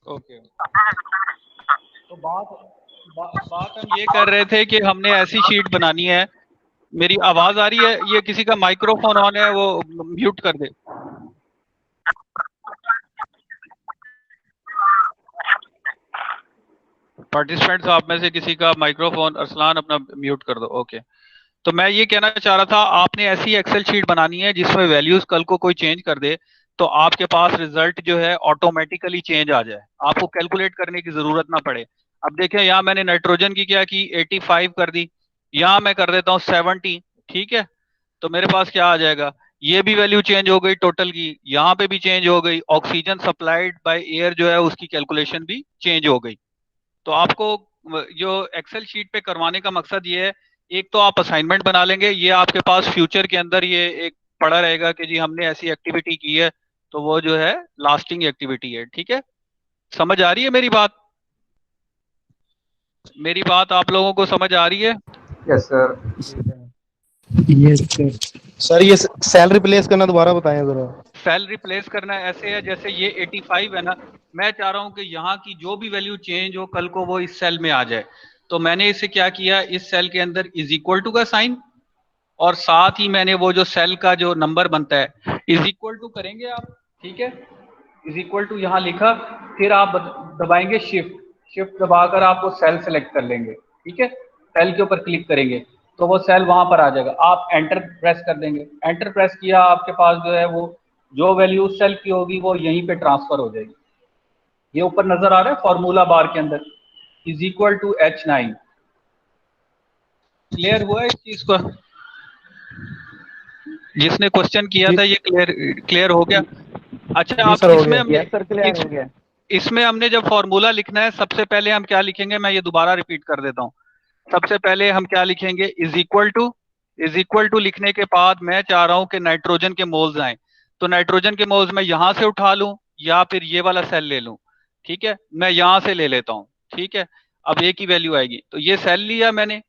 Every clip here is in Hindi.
ओके। तो बात हम ये कर रहे थे कि हमने ऐसी शीट बनानी है। मेरी आवाज आ रही है? ये किसी का माइक्रोफोन ऑन है, वो म्यूट कर दे। पार्टिसिपेंट्स आप में से किसी का माइक्रोफोन, अरसलान अपना म्यूट कर दो। ओके। तो मैं ये कहना चाह रहा था, आपने ऐसी एक्सेल शीट बनानी है जिसमें वैल्यूज कल को कोई चेंज कर दे तो आपके पास रिजल्ट जो है ऑटोमेटिकली चेंज आ जाए, आपको कैलकुलेट करने की जरूरत ना पड़े। अब देखें, यहाँ मैंने नाइट्रोजन की क्या की, 85 कर दी। यहाँ मैं कर देता हूँ 70। ठीक है, तो मेरे पास क्या आ जाएगा, ये भी वैल्यू चेंज हो गई टोटल की, यहाँ पे भी चेंज हो गई, ऑक्सीजन सप्लाइड बाय एयर जो है उसकी कैलकुलेशन भी चेंज हो गई। तो आपको जो एक्सेल शीट पे करवाने का मकसद ये है, एक तो आप असाइनमेंट बना लेंगे, ये आपके पास फ्यूचर के अंदर ये एक पड़ा रहेगा कि जी हमने ऐसी एक्टिविटी की है, तो वो जो है लास्टिंग एक्टिविटी है। ठीक है, समझ आ रही है मेरी बात? मेरी बात आप लोगों को समझ आ रही है? Yes sir. Yes sir. Sir ये सेल रिप्लेस करना दोबारा बताएं जरा। सेल रिप्लेस करना ऐसे है, जैसे ये 85 है ना, मैं चाह रहा हूं कि यहाँ की जो भी वैल्यू चेंज हो कल को वो इस सेल में आ जाए। तो मैंने इसे क्या किया, इस सेल के अंदर इज इक्वल टू का साइन, और साथ ही मैंने वो जो सेल का जो नंबर बनता है इज इक्वल टू करेंगे आप। ठीक है, इज इक्वल टू यहाँ लिखा, फिर आप दबाएंगे शिफ्ट, शिफ्ट दबाकर आप वो सेल सेलेक्ट कर लेंगे। ठीक है, सेल के ऊपर क्लिक करेंगे तो वो सेल वहां पर आ जाएगा, आप एंटर प्रेस कर देंगे। एंटर प्रेस किया, आपके पास जो है वो जो वैल्यू उस सेल की होगी वो यहीं पे ट्रांसफर हो जाएगी। ये ऊपर नजर आ रहा है फॉर्मूला बार के अंदर, is equal to H9। Clear हुआ इस चीज को? जिसने क्वेश्चन किया था ये क्लियर हो गया? अच्छा, जी अब सर हो इसमें गया। हमने यस सर, क्लियर हो गया। इसमें हमने जब फॉर्मूला लिखना है, सबसे पहले हम क्या लिखेंगे, मैं ये दोबारा रिपीट कर देता हूँ। सबसे पहले हम क्या लिखेंगे, is equal to. Is equal to लिखने के बाद मैं चाह रहा हूं कि नाइट्रोजन के मोल्स आए, तो नाइट्रोजन के मोल्स मैं यहां से उठा लूं या फिर ये वाला सेल ले लूं। ठीक है, मैं यहां से ले लेता हूं। ठीक है, अब ए की वैल्यू आएगी, तो ये सेल लिया मैंने।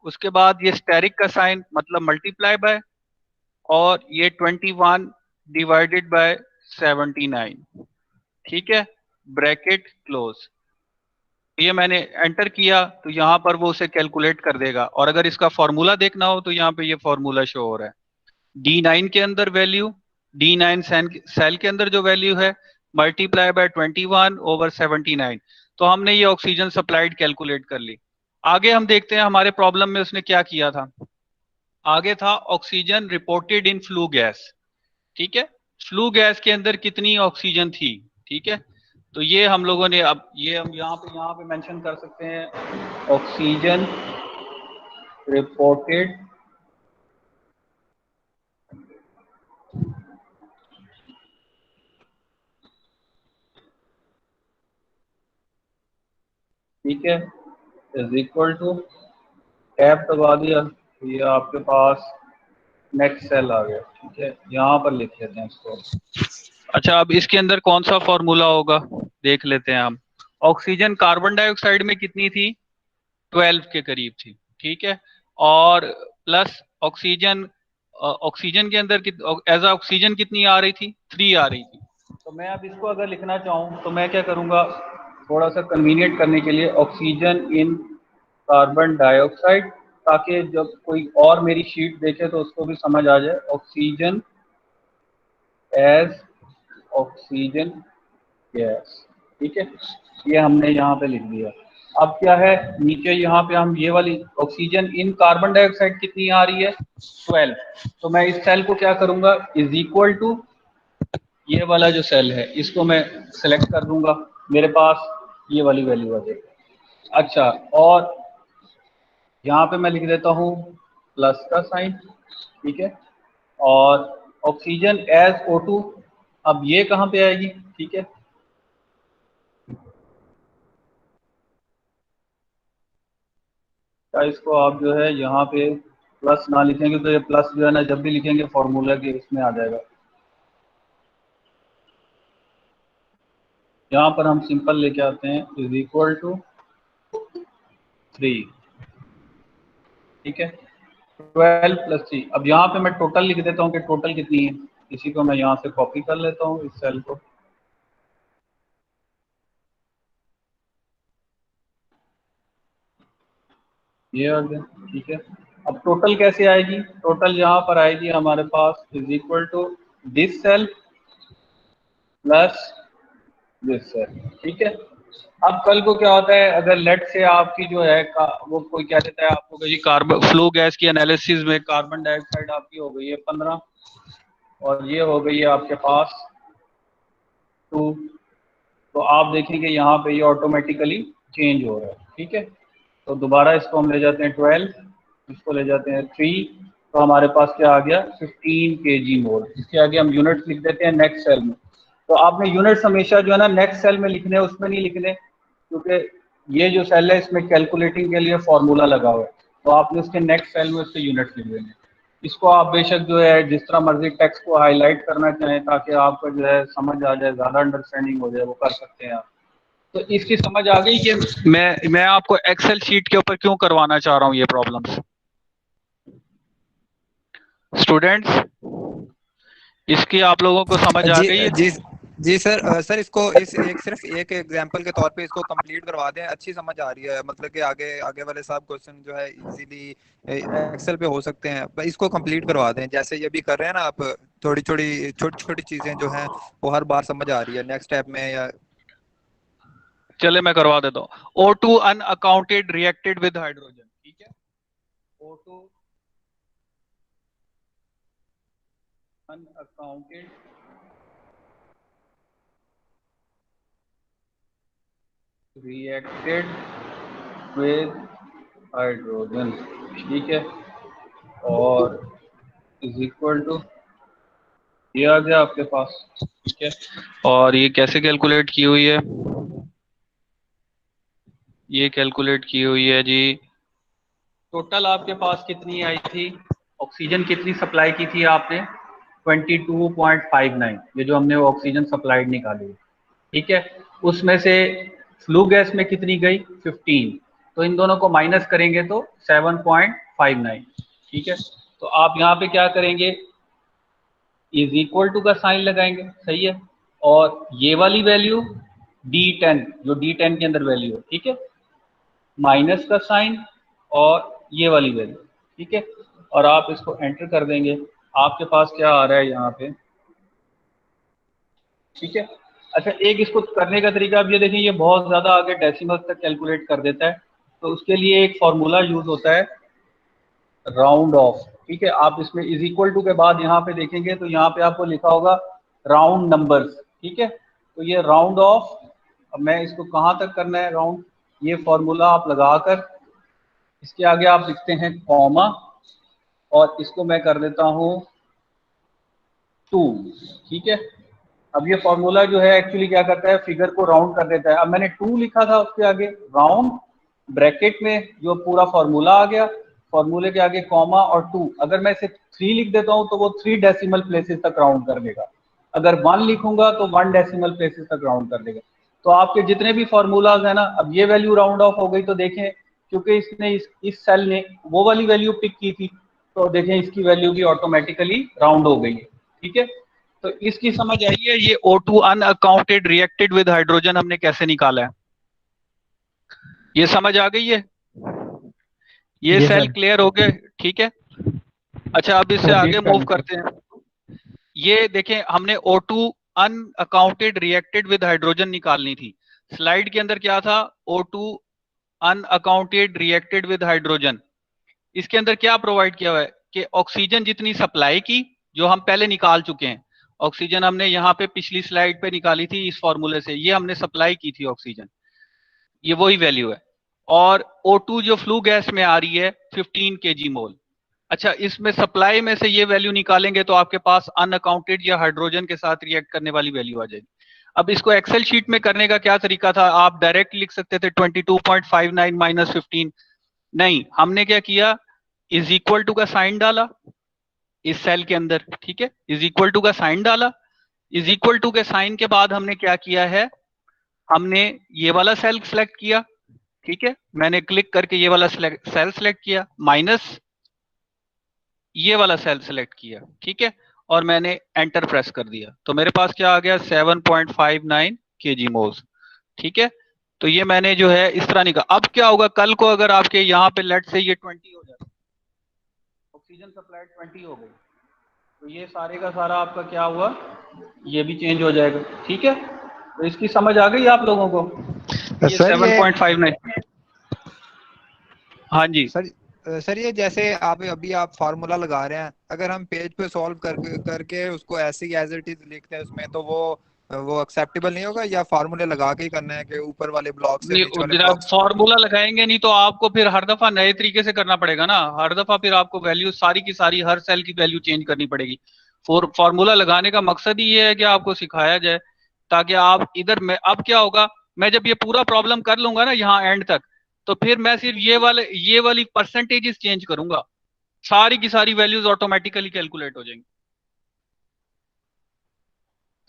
उसके बाद ये स्टेरिक का साइन, मतलब मल्टीप्लाई बाय, और ये 21 डिवाइडेड बाय 79। ठीक है, ब्रैकेट क्लोज। ये मैंने एंटर किया तो यहाँ पर वो उसे कैलकुलेट कर देगा, और अगर इसका फॉर्मूला देखना हो तो यहाँ पे ये फॉर्मूला शो हो रहा है। D9 के अंदर वैल्यू, D9 सेल के अंदर जो वैल्यू है, मल्टीप्लाई बाय 21 ओवर 79। तो हमने ये ऑक्सीजन सप्लाइड कैलकुलेट कर ली। आगे हम देखते हैं हमारे प्रॉब्लम में उसने क्या किया था। आगे था oxygen reported in flue gas. ठीक है, फ्लू गैस के अंदर कितनी ऑक्सीजन थी। ठीक है, तो ये हम लोगों ने, अब ये हम यहाँ पे मेंशन कर सकते हैं, ऑक्सीजन रिपोर्टेड ठीक है इज इक्वल टू, टैब दबा दिया, ये आपके पास नेक्स्ट सेल आ गया। ठीक है, यहाँ पर लिख लेते हैं इसको। अच्छा, अब इसके अंदर कौन सा फॉर्मूला होगा देख लेते हैं हम। ऑक्सीजन कार्बन डाइऑक्साइड में कितनी थी, 12 के करीब थी। ठीक है, और प्लस ऑक्सीजन, ऑक्सीजन के अंदर एज ऑक्सीजन कितनी आ रही थी, 3 आ रही थी। तो मैं अब इसको अगर लिखना चाहूँ तो मैं क्या करूँगा, थोड़ा सा कन्वीनियंट करने के लिए ऑक्सीजन इन कार्बन डाइऑक्साइड, ताकि जब कोई और मेरी शीट देखे तो उसको भी समझ आ जाए, ऑक्सीजन एज ऑक्सीजन गैस। ठीक है, ये हमने यहाँ पे लिख दिया। अब क्या है नीचे, यहाँ पे हम ये वाली ऑक्सीजन इन कार्बन डाइऑक्साइड कितनी आ रही है, 12। तो मैं इस सेल को क्या करूंगा, इज इक्वल टू ये वाला जो सेल है इसको मैं सेलेक्ट कर दूंगा, मेरे पास ये वाली वैल्यू आ जाएगी। अच्छा, और यहाँ पे मैं लिख देता हूँ प्लस का साइन। ठीक है, और ऑक्सीजन एज O2, अब ये कहाँ पे आएगी। ठीक है, क्या इसको आप जो है यहाँ पे प्लस ना लिखेंगे तो ये प्लस जो है ना, जब भी लिखेंगे फॉर्मूला के इसमें आ जाएगा। यहाँ पर हम सिंपल लेके आते हैं, इज इक्वल टू 3। ठीक है, 12 प्लस 3। अब यहाँ पे मैं टोटल लिख देता हूँ कि टोटल कितनी है। इसी को मैं यहाँ से कॉपी कर लेता हूँ, इस सेल को। ये आ गया, ठीक है। अब टोटल कैसे आएगी? टोटल यहाँ पर आएगी हमारे पास is equal to this cell plus this cell, ठीक है। अब कल को क्या होता है, अगर लेट से आपकी जो है वो कोई क्या देता है आपको कि जी कार्बन फ्लो गैस की एनालिसिस में कार्बन डाइऑक्साइड आपकी हो गई है 15 और ये हो गई है आपके पास 2, तो आप देखेंगे यहाँ पे ये ऑटोमेटिकली चेंज हो रहा है, ठीक है। तो दोबारा इसको हम ले जाते हैं 12, इसको ले जाते हैं 3, तो हमारे पास क्या आ गया 15 kg मोल। इसके आगे हम यूनिट्स लिख देते हैं नेक्स्ट सेल में। तो आपने यूनिट्स हमेशा जो है ना नेक्स्ट सेल में लिखने, उसमें नहीं लिखने, क्योंकि ये जो सेल है इसमें कैलकुलेटिंग के लिए फॉर्मूला लगा हुआ है, तो आपने उसके नेक्स्ट सेल में उसके यूनिट्स लिख देने। इसको आप बेशक जो है जिस तरह मर्जी टेक्स्ट को हाईलाइट करना चाहें ताकि आपको जो है समझ आ जाए, ज़्यादा अंडरस्टैंडिंग हो जाए, वो कर सकते हैं आप। तो इसकी समझ आ गई कि मैं आपको एक्सेल शीट के ऊपर क्यों करवाना चाह रहा हूँ ये प्रॉब्लम्स। स्टूडेंट्स, इसकी आप लोगों को समझ आ जी गई है? जी जी सर। सर इसको इस एक सिर्फ एक एग्जांपल के तौर पे इसको कंप्लीट करवा दें, अच्छी समझ आ रही है, मतलब कि आगे आगे वाले सब क्वेश्चन जो है इजीली एक्सेल पे हो सकते हैं। इसको कंप्लीट करवा दें जैसे ये भी कर रहे हैं ना आप, थोड़ी थोड़ी छोटी छोटी चीजें जो हैं वो हर बार समझ आ रही है नेक्स्ट स्टेप में या। चले मैं करवा देता हूँ। O2 unaccounted reacted with hydrogen, ठीक है। O2 unaccounted reacted with hydrogen, ठीक है, और इज इक्वल टू ये आ गया आपके पास, ठीक है। और ये कैसे कैलकुलेट की हुई है? ये कैलकुलेट की हुई है जी, टोटल आपके पास कितनी आई थी, ऑक्सीजन कितनी सप्लाई की थी आपने? 22.59, ये जो हमने ऑक्सीजन सप्लाइड निकाली, ठीक है। उसमें से फ्लू गैस में कितनी गई? 15, तो इन दोनों को माइनस करेंगे तो 7.59, ठीक है। तो आप यहाँ पे क्या करेंगे, इज इक्वल टू का साइन लगाएंगे, सही है। और ये वाली वैल्यू D10, जो D10 के अंदर वैल्यू है, ठीक है, माइनस का साइन और ये वाली वैल्यू, ठीक है। और आप इसको एंटर कर देंगे, आपके पास क्या आ रहा है यहाँ पे, ठीक है। अच्छा, एक इसको करने का तरीका आप ये देखें, ये बहुत ज़्यादा आगे डेसिमल तक कैलकुलेट कर देता है, तो उसके लिए एक फॉर्मूला यूज होता है राउंड ऑफ, ठीक है। आप इसमें इज इक्वल टू के बाद यहाँ पे देखेंगे तो यहाँ पे आपको लिखा होगा राउंड नंबर्स, ठीक है। तो ये राउंड ऑफ, अब मैं इसको कहाँ तक करना है राउंड, ये फॉर्मूला आप लगाकर इसके आगे आप लिखते हैं कॉमा, और इसको मैं कर देता हूँ 2, ठीक है। अब ये फॉर्मूला जो है एक्चुअली क्या करता है, फिगर को राउंड कर देता है। अब मैंने 2 लिखा था, उसके आगे राउंड ब्रैकेट में जो पूरा फॉर्मूला आ गया, फॉर्मूले के आगे कॉमा और 2। अगर मैं इसे 3 लिख देता हूं तो वो 3 डेसिमल प्लेसेस तक राउंड कर देगा। अगर 1 लिखूंगा तो 1 डेसिमल प्लेसेस तक राउंड कर देगा। तो आपके जितने भी फॉर्मूलाज है ना, अब ये वैल्यू राउंड ऑफ हो गई, तो देखें क्योंकि इसने इस सेल ने वो वाली वैल्यू पिक की थी, तो देखें इसकी वैल्यू भी ऑटोमेटिकली राउंड हो गई है, ठीक है। तो इसकी समझ आई है, ये O2 unaccounted reacted with hydrogen हमने कैसे निकाला है, ये समझ आ गई है? ये ये सेल सर। क्लियर हो गए, ठीक है। अच्छा, अब इससे आगे मूव करते हैं। ये देखें, हमने O2 unaccounted reacted with hydrogen निकालनी थी। स्लाइड के अंदर क्या था, O2 unaccounted reacted with hydrogen. इसके अंदर क्या प्रोवाइड किया हुआ है कि ऑक्सीजन जितनी सप्लाई की, जो हम पहले निकाल चुके हैं, ऑक्सीजन हमने यहाँ पे पिछली स्लाइड पे निकाली थी इस फॉर्मूले से, ये हमने सप्लाई की थी ऑक्सीजन, ये वही वैल्यू है। और O2 जो फ्लू गैस में आ रही है 15 kg मोल। अच्छा, इसमें सप्लाई में से ये वैल्यू निकालेंगे तो आपके पास अनअकाउंटेड या हाइड्रोजन के साथ रिएक्ट करने वाली वैल्यू आ जाएगी। अब इसको एक्सेल शीट में करने का क्या तरीका था, आप डायरेक्ट लिख सकते थे 22.59 माइनस 15, नहीं, हमने क्या किया, इज इक्वल टू का साइन डाला इस सेल के अंदर, ठीक है, इज इक्वल टू का साइन डाला। इज इक्वल टू के साइन के बाद हमने क्या किया है, हमने ये वाला सेल सेलेक्ट किया, ठीक है, मैंने क्लिक करके ये वाला सेल सेलेक्ट किया, माइनस ये वाला सेल सेलेक्ट किया, ठीक है, और मैंने एंटर प्रेस कर दिया, तो मेरे पास क्या आ गया 7.59 kg मोल्स, ठीक है। तो ये मैंने जो है इस तरह निकाला। अब क्या होगा, कल को अगर आपके यहाँ पे लेट से ये 20 हो जाए, ऑक्सीजन सप्लाई 20 हो गई, तो ये सारे का सारा आपका क्या हुआ, ये भी चेंज हो जाएगा। ठीक है, तो इसकी समझ आ गई आप लोगों को? ये सर ये 7.59। हाँ जी। सर ये जैसे आप अभी आप फार्मूला लगा रहे हैं, अगर हम पेज पे सॉल्व करके करके उसको ऐसे ही एज इट इज लिखते हैं उसमें, तो वो एक्सेप्टेबल नहीं होगा, या फार्मूले लगा के ही करना है कि ऊपर वाले ब्लॉक से नीचे नहीं वाले जनाब, ब्लॉक से? फॉर्मूला लगाएंगे नहीं तो आपको फिर हर दफा नए तरीके से करना पड़ेगा ना, हर दफा फिर आपको वैल्यू सारी की सारी हर सेल की वैल्यू चेंज करनी पड़ेगी। फॉर्मूला लगाने का मकसद ही ये है कि आपको सिखाया जाए, ताकि आप इधर में, अब क्या होगा, मैं जब ये पूरा प्रॉब्लम कर लूंगा ना यहाँ एंड तक, तो फिर मैं सिर्फ ये वाली परसेंटेजेस चेंज करूंगा, सारी की सारी वैल्यूज ऑटोमेटिकली कैलकुलेट हो जाएंगी,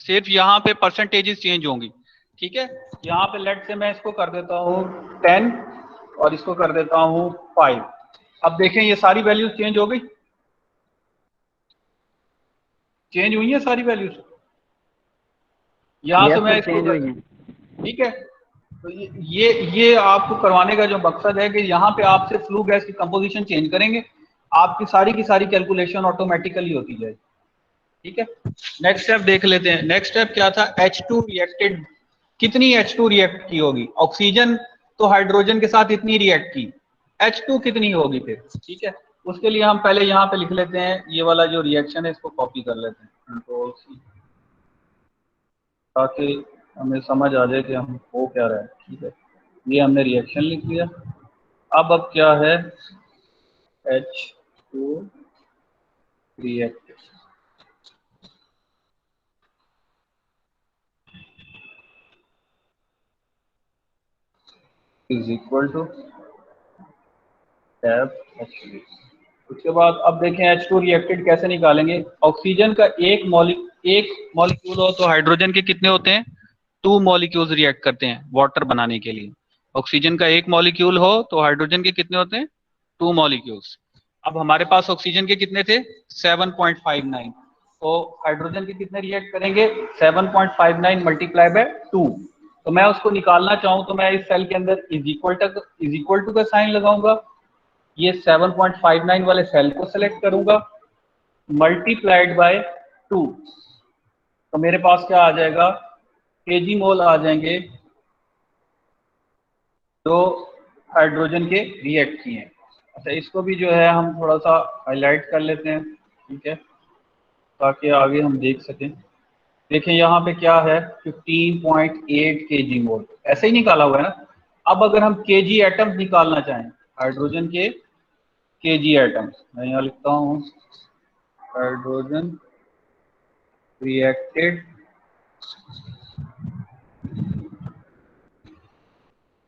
सिर्फ यहाँ पे परसेंटेजेस चेंज होंगी। ठीक है, यहाँ पे लेट से मैं इसको कर देता हूँ 10 और इसको कर देता हूँ 5। अब देखें ये सारी वैल्यूज चेंज हो गई, चेंज हुई है सारी वैल्यूज, यहाँ से मैं इसको कर, ठीक है। तो ये आपको करवाने का जो मकसद है कि यहाँ पे आपसे फ्लू गैस की कंपोजिशन चेंज करेंगे, आपकी सारी की सारी कैलकुलेशन ऑटोमेटिकली होती जाएगी। ठीक है, नेक्स्ट स्टेप देख लेते हैं। नेक्स्ट स्टेप क्या था, H2 रिएक्टेड, कितनी H2 रिएक्ट की होगी, ऑक्सीजन तो हाइड्रोजन के साथ इतनी रिएक्ट की, H2 कितनी होगी फिर। ठीक है, उसके लिए हम पहले यहाँ पे लिख लेते हैं, ये वाला जो रिएक्शन है इसको कॉपी कर लेते हैं कंट्रोल C, ताकि हमें समझ आ जाए कि हम हो क्या रहा है। ठीक है, ये हमने रिएक्शन लिख लिया। अब क्या है, H2 react is equal to H2। उसके बाद अब देखें H2 रिएक्टेड कैसे निकालेंगे। ऑक्सीजन का एक मॉलिक्यूल हो तो हाइड्रोजन के कितने होते हैं, 2 मॉलिक्यूल्स रिएक्ट करते हैं वाटर बनाने के लिए। ऑक्सीजन का एक मॉलिक्यूल हो तो हाइड्रोजन के कितने होते हैं, 2 मॉलिक्यूल्स। अब हमारे पास ऑक्सीजन के कितने थे, 7.59, तो हाइड्रोजन के कितने रिएक्ट करेंगे, 7.59 मल्टीप्लाई बाय 2। तो मैं उसको निकालना चाहूं तो मैं इस सेल के अंदर इज इक्वल टू का साइन लगाऊंगा, ये 7.59 वाले सेल को सिलेक्ट करूंगा, मल्टीप्लाइड बाय 2, तो मेरे पास क्या आ जाएगा, केजी मोल आ जाएंगे जो हाइड्रोजन के रिएक्ट किए हैं। अच्छा, इसको भी जो है हम थोड़ा सा हाईलाइट कर लेते हैं, ठीक है, ताकि आगे हम देख सकें। देखें यहाँ पे क्या है, 15.8 केजी मोल, ऐसे ही निकाला हुआ है ना। अब अगर हम केजी एटम्स निकालना चाहें, हाइड्रोजन के केजी एटम्स, मैं यहाँ लिखता हूँ हाइड्रोजन रिएक्टेड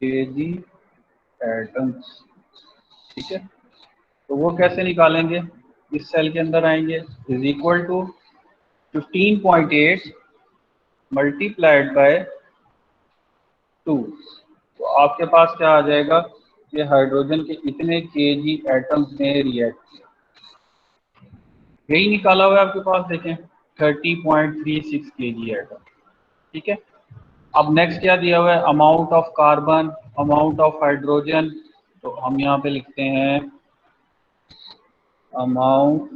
केजी एटम्स, ठीक है। तो वो कैसे निकालेंगे, इस सेल के अंदर आएंगे, is equal to 15.8 multiplied by 2, तो आपके पास क्या आ जाएगा, ये हाइड्रोजन के इतने केजी एटम्स ने रिएक्ट किया, यही निकाला हुआ है आपके पास, देखें 30.36 केजी एटम। ठीक है, अब नेक्स्ट क्या दिया हुआ है, amount of carbon, amount of hydrogen, तो हम यहाँ पे लिखते हैं अमाउंट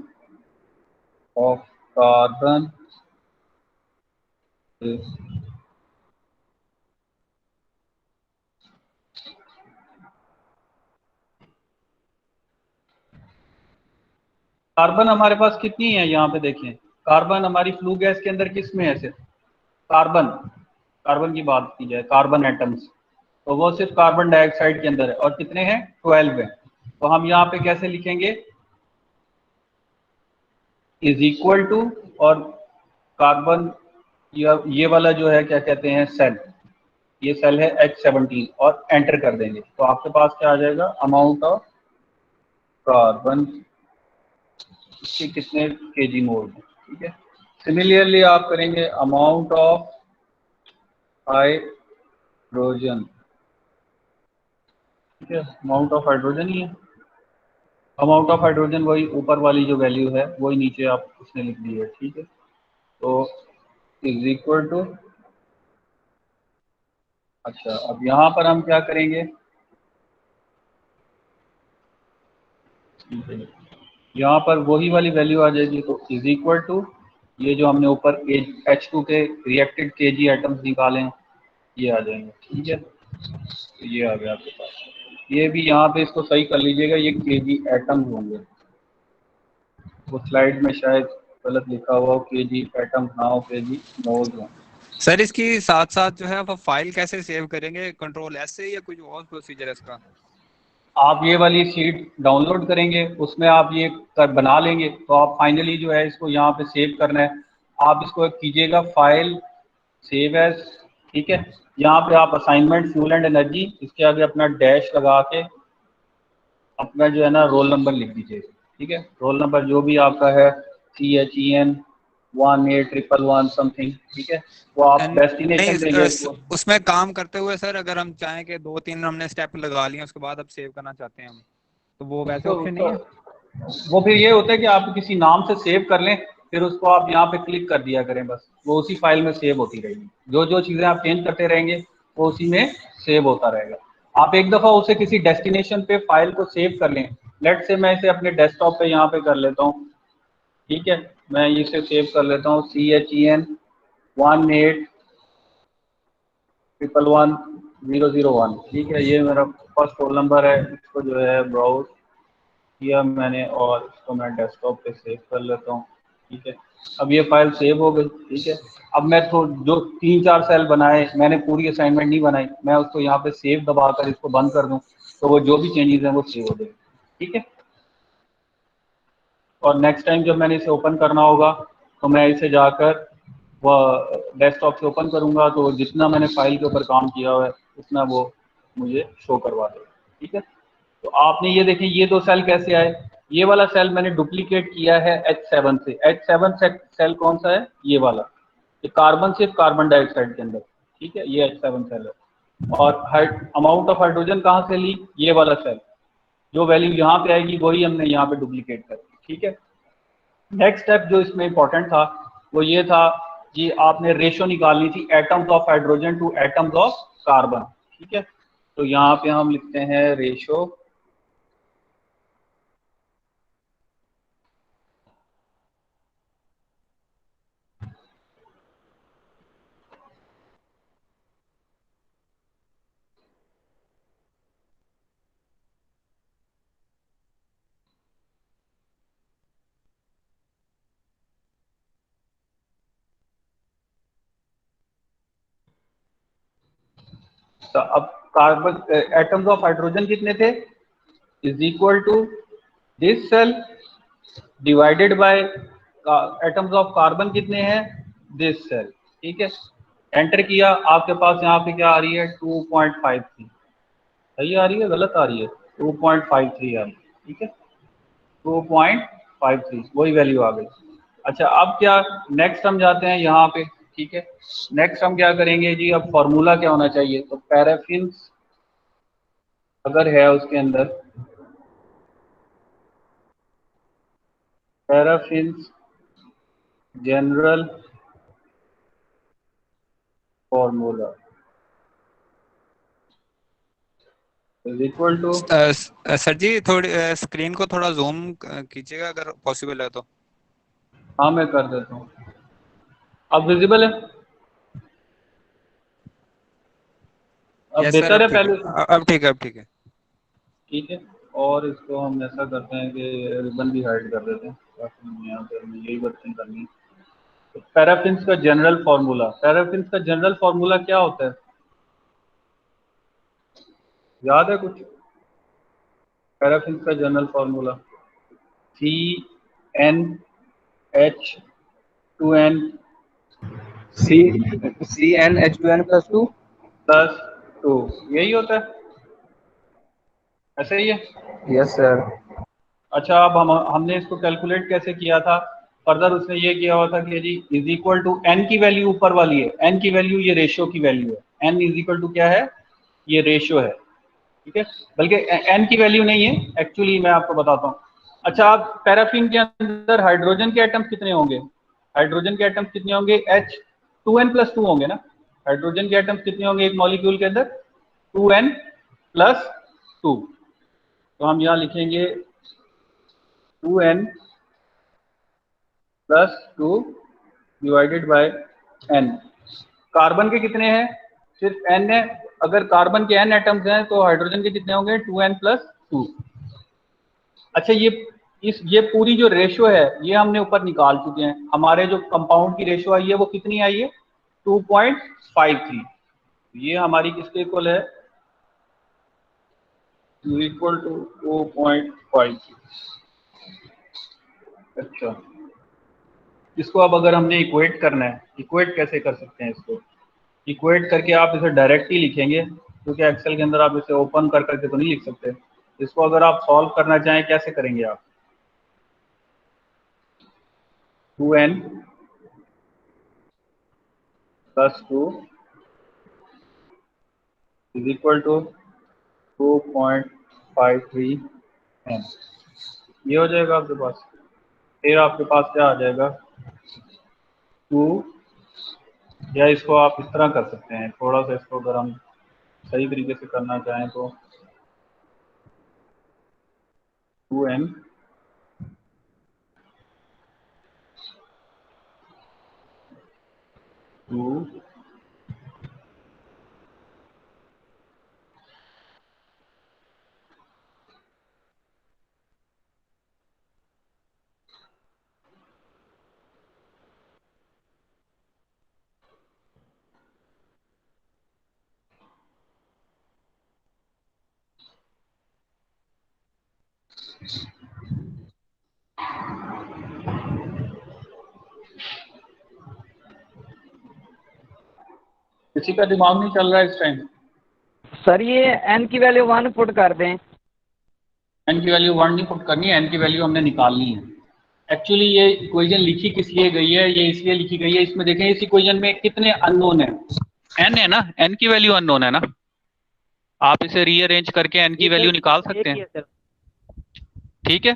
ऑफ कार्बन कार्बन हमारे पास कितनी है, यहाँ पे देखें, कार्बन हमारी फ्लू गैस के अंदर किस में है, सिर्फ कार्बन, कार्बन की बात की जाए, कार्बन एटम्स, तो वो सिर्फ कार्बन डाइऑक्साइड के अंदर है, और कितने हैं, 12 है। तो हम यहाँ पे कैसे लिखेंगे, इज इक्वल टू, और कार्बन, ये वाला जो है क्या कहते हैं, सेल, ये सेल है H17, और एंटर कर देंगे, तो आपके पास क्या आ जाएगा, अमाउंट ऑफ कार्बन, इसके कितने केजी मोल, ठीक है। सिमिलरली आप करेंगे अमाउंट ऑफ हाइड्रोजन, ठीक है, अमाउंट ऑफ हाइड्रोजन ही है, अमाउंट ऑफ हाइड्रोजन वही ऊपर वाली जो वैल्यू है वही नीचे आप उसने लिख दी है, ठीक है। तो इज इक्वल टू अच्छा अब यहाँ पर हम क्या करेंगे, यहाँ पर वही वाली वैल्यू आ जाएगी, तो इज इक्वल टू ये जो हमने ऊपर H2 के रिएक्टेड Kg एटम्स निकाले हैं ये आ जाएंगे, ठीक है। तो ये आ गया आपके पास, ये भी यहाँ पे इसको सही कर लीजिएगा, ये Kg एटम्स होंगे, वो स्लाइड में शायद गलत लिखा हुआ हो, Kg एटम्स ना हो, Kg मोल्स हो। सर इसकी साथ साथ जो है आप फाइल कैसे सेव करेंगे, कंट्रोल एस से या कुछ और प्रोसीजर है इसका? आप ये वाली शीट डाउनलोड करेंगे, उसमें आप ये बना लेंगे, तो आप फाइनली जो है इसको यहाँ पे सेव करना है, आप इसको कीजिएगा फाइल सेव एज, ठीक है। यहाँ पे आप असाइनमेंट फ्यूल एंड एनर्जी, इसके आगे अपना डैश लगा के अपना जो है ना रोल नंबर लिख दीजिए, ठीक है। रोल नंबर जो भी आपका है CHEN 18111 समथिंग, ठीक है। वो आप डेस्टिनेशन देंगे नहीं, उसमें काम करते हुए सर अगर हम चाहें कि 2-3 हमने स्टेप लगा लिए उसके बाद अब सेव करना चाहते हैं हम, तो वो वैसे ऑप्शन नहीं है? वो फिर ये होता है कि आप किसी नाम से सेव कर लें, फिर उसको आप यहाँ पे क्लिक कर दिया करें, बस वो उसी फाइल में सेव होती रहेगी, जो जो चीज़ें आप चेंज करते रहेंगे वो उसी में सेव होता रहेगा। आप एक दफ़ा उसे किसी डेस्टिनेशन पे फाइल को सेव कर लें, लेट से मैं इसे अपने डेस्कटॉप पे यहाँ पे कर लेता हूँ, ठीक है। मैं इसे सेव कर लेता हूँ CHEN 181110001, ठीक है। ये मेरा फर्स्ट रोल नंबर है, इसको जो है ब्राउज किया मैंने और इसको मैं डेस्कटॉप पे सेव कर लेता हूँ, ठीक है। अब ये फाइल सेव हो गई, ठीक है। अब मैं तो जो 3-4 सेल बनाए, मैंने पूरी असाइनमेंट नहीं बनाई, मैं उसको यहाँ पे सेव दबाकर इसको बंद कर दूँ तो वो जो भी चेंजेस हैं वो सेव हो जाएगी, ठीक है। और नेक्स्ट टाइम जब मैंने इसे ओपन करना होगा तो मैं इसे जाकर वह डेस्कटॉप से ओपन करूँगा, तो जितना मैंने फाइल के ऊपर काम किया हुआ है उतना वो मुझे शो करवा देगा, ठीक है। तो आपने ये देखें ये दो सेल कैसे आए, ये वाला सेल मैंने डुप्लीकेट किया है H7 से। H7 सेल कौन सा है, ये वाला, ये कार्बन सिर्फ कार्बन डाइऑक्साइड के अंदर, ठीक है, ये H7 सेल है। और अमाउंट ऑफ हाइड्रोजन कहाँ से ली, ये वाला सेल, जो वैल्यू यहाँ पे आएगी वही हमने यहाँ पे डुप्लीकेट कर दी, ठीक है। नेक्स्ट स्टेप जो इसमें इंपॉर्टेंट था वो ये था कि आपने रेशो निकालनी थी atoms of hydrogen two atoms of carbon, ठीक है। तो यहाँ पे हम लिखते हैं रेशो तो अब कार्बन एटम्स ऑफ हाइड्रोजन कितने थे, is equal to this cell divided by atoms of carbon कितने हैं, दिस सेल, ठीक है। एंटर किया, आपके पास यहाँ पे क्या आ रही है 2.53, सही आ रही है गलत आ रही है, 2.53 आ रही है, ठीक है, 2.53 वही वैल्यू आ गई। अच्छा अब क्या, नेक्स्ट हम जाते हैं यहाँ पे, ठीक है। नेक्स्ट हम क्या करेंगे जी, अब फॉर्मूला क्या होना चाहिए, तो पैराफिन अगर है उसके अंदर, paraffin general formula is equal to, sir जी थोड़ी स्क्रीन को थोड़ा जूम कीजिएगा अगर पॉसिबल है तो। हाँ मैं कर देता हूँ, अब विजिबल है, अब यस सर बेहतर अब है ठीक है, पहले, अब ठीक है, अब ठीक है। ठीक है। और इसको हम ऐसा करते हैं कि रिबन भी हाइड कर देते हैं ताकि हम यहाँ पे हमें यही वर्किंग करनी है। तो पैराफिन्स का जनरल फार्मूला, पैराफिन्स का जनरल फार्मूला क्या होता है, याद है कुछ, पैराफिन्स का general formula CnH2n CnH2n+2। Plus 2, यही होता है, ऐसे ही है। Yes sir. अच्छा अब हमने इसको कैलकुलेट कैसे किया था, फर्दर उसने ये किया हुआ था कि जी इज इक्वल टू एन की वैल्यू ऊपर वाली है, एन की वैल्यू ये रेशियो की वैल्यू है, एन इज इक्वल टू क्या है, ये रेशियो है, ठीक है। बल्कि एन की वैल्यू नहीं है एक्चुअली, मैं आपको बताता हूँ। अच्छा अब पैराफिन के अंदर हाइड्रोजन के एटम्स कितने होंगे, हाइड्रोजन के एटम्स कितने होंगे, H2n+2 होंगे ना, हाइड्रोजन के एटम्स कितने होंगे एक मॉलिक्यूल के अंदर? 2n plus 2। तो हम यहाँ लिखेंगे 2n plus 2 divided bye n। Carbon के कितने हैं? सिर्फ n है। अगर कार्बन के n एटम्स हैं तो हाइड्रोजन के कितने होंगे? 2n plus 2। अच्छा, ये पूरी जो रेशियो है ये हमने ऊपर निकाल चुके हैं। हमारे जो कंपाउंड की रेशियो आई है वो कितनी आई है? 2.53। ये हमारी किसके इक्वल है? Equal to 2.53। अच्छा, इसको अब अगर हमने इक्वेट करना है, इक्वेट कैसे कर सकते हैं इसको? इक्वेट करके आप इसे डायरेक्ट ही लिखेंगे, क्योंकि एक्सेल के अंदर आप इसे ओपन कर करके तो नहीं लिख सकते। इसको अगर आप सॉल्व करना चाहें कैसे करेंगे आप? 2n plus 2 is equal to 2.53 n। ये हो जाएगा आपके पास। फिर आपके पास क्या आ जाएगा? 2, या इसको आप इस तरह कर सकते हैं, थोड़ा सा इसको अगर हम सही तरीके से करना चाहें तो 2n टू किसी का दिमाग नहीं चल रहा है इस टाइम? सर ये n की वैल्यू 1 पुट कर दें। n की वैल्यू 1 नहीं पुट करनी है, n की वैल्यू हमने निकालनी है। एक्चुअली ये इक्वेशन लिखी किस लिए गई है? ये इसलिए लिखी गई है, इसमें देखें इस इक्वेशन में कितने अननोन है? n है ना, n की वैल्यू अननोन है ना। आप इसे रीअरेंज करके n की वैल्यू निकाल सकते हैं, ठीक है।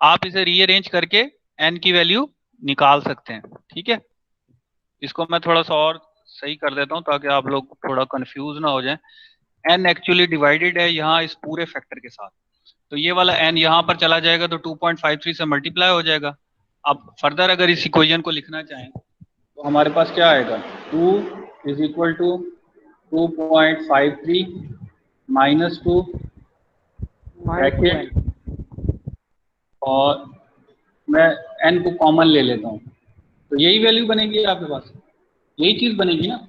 आप इसे रीअरेंज करके n की वैल्यू निकाल सकते हैं, ठीक है। इसको मैं थोड़ा सा और सही कर देता हूं ताकि आप लोग थोड़ा कंफ्यूज ना हो जाएं। n एक्चुअली डिवाइडेड है यहाँ इस पूरे फैक्टर के साथ, तो ये वाला n यहाँ पर चला जाएगा तो 2.53 से मल्टीप्लाई हो जाएगा। अब फर्दर अगर इस इक्वेशन को लिखना चाहें तो हमारे पास क्या आएगा? 2 is equal to 2.53 minus 2 bracket, और मैं n को कॉमन ले लेता हूँ, तो यही वैल्यू बनेगी आपके पास, यही चीज बनेगी ना,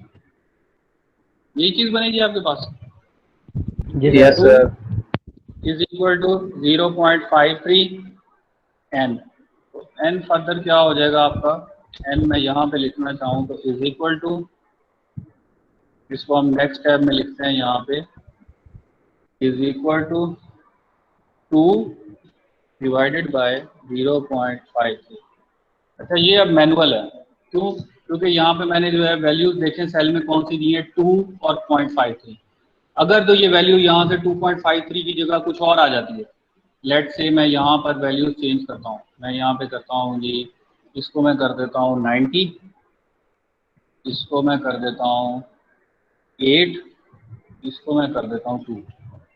यही चीज बनेगी आपके पास। Yes sir. Is equal to 0.53 n। तो n फर्दर क्या हो जाएगा आपका? n मैं यहाँ पे लिखना चाहूँ तो इज इक्वल टू, इसको हम नेक्स्ट टैब में लिखते हैं यहाँ पे, is equal to 2 divided by 0.53। अच्छा, ये अब मैनुअल है, क्यों? क्योंकि यहाँ पे मैंने जो है वैल्यूज देखें सेल में कौन सी दी है, 2 और 0.53। अगर तो ये वैल्यू यहाँ से 2.53 की जगह कुछ और आ जाती है, लेट से मैं यहाँ पर वैल्यूज चेंज करता हूँ, मैं यहाँ पे करता हूँ जी, इसको मैं कर देता हूँ 90, इसको मैं कर देता हूँ 8, इसको मैं कर देता हूँ 2।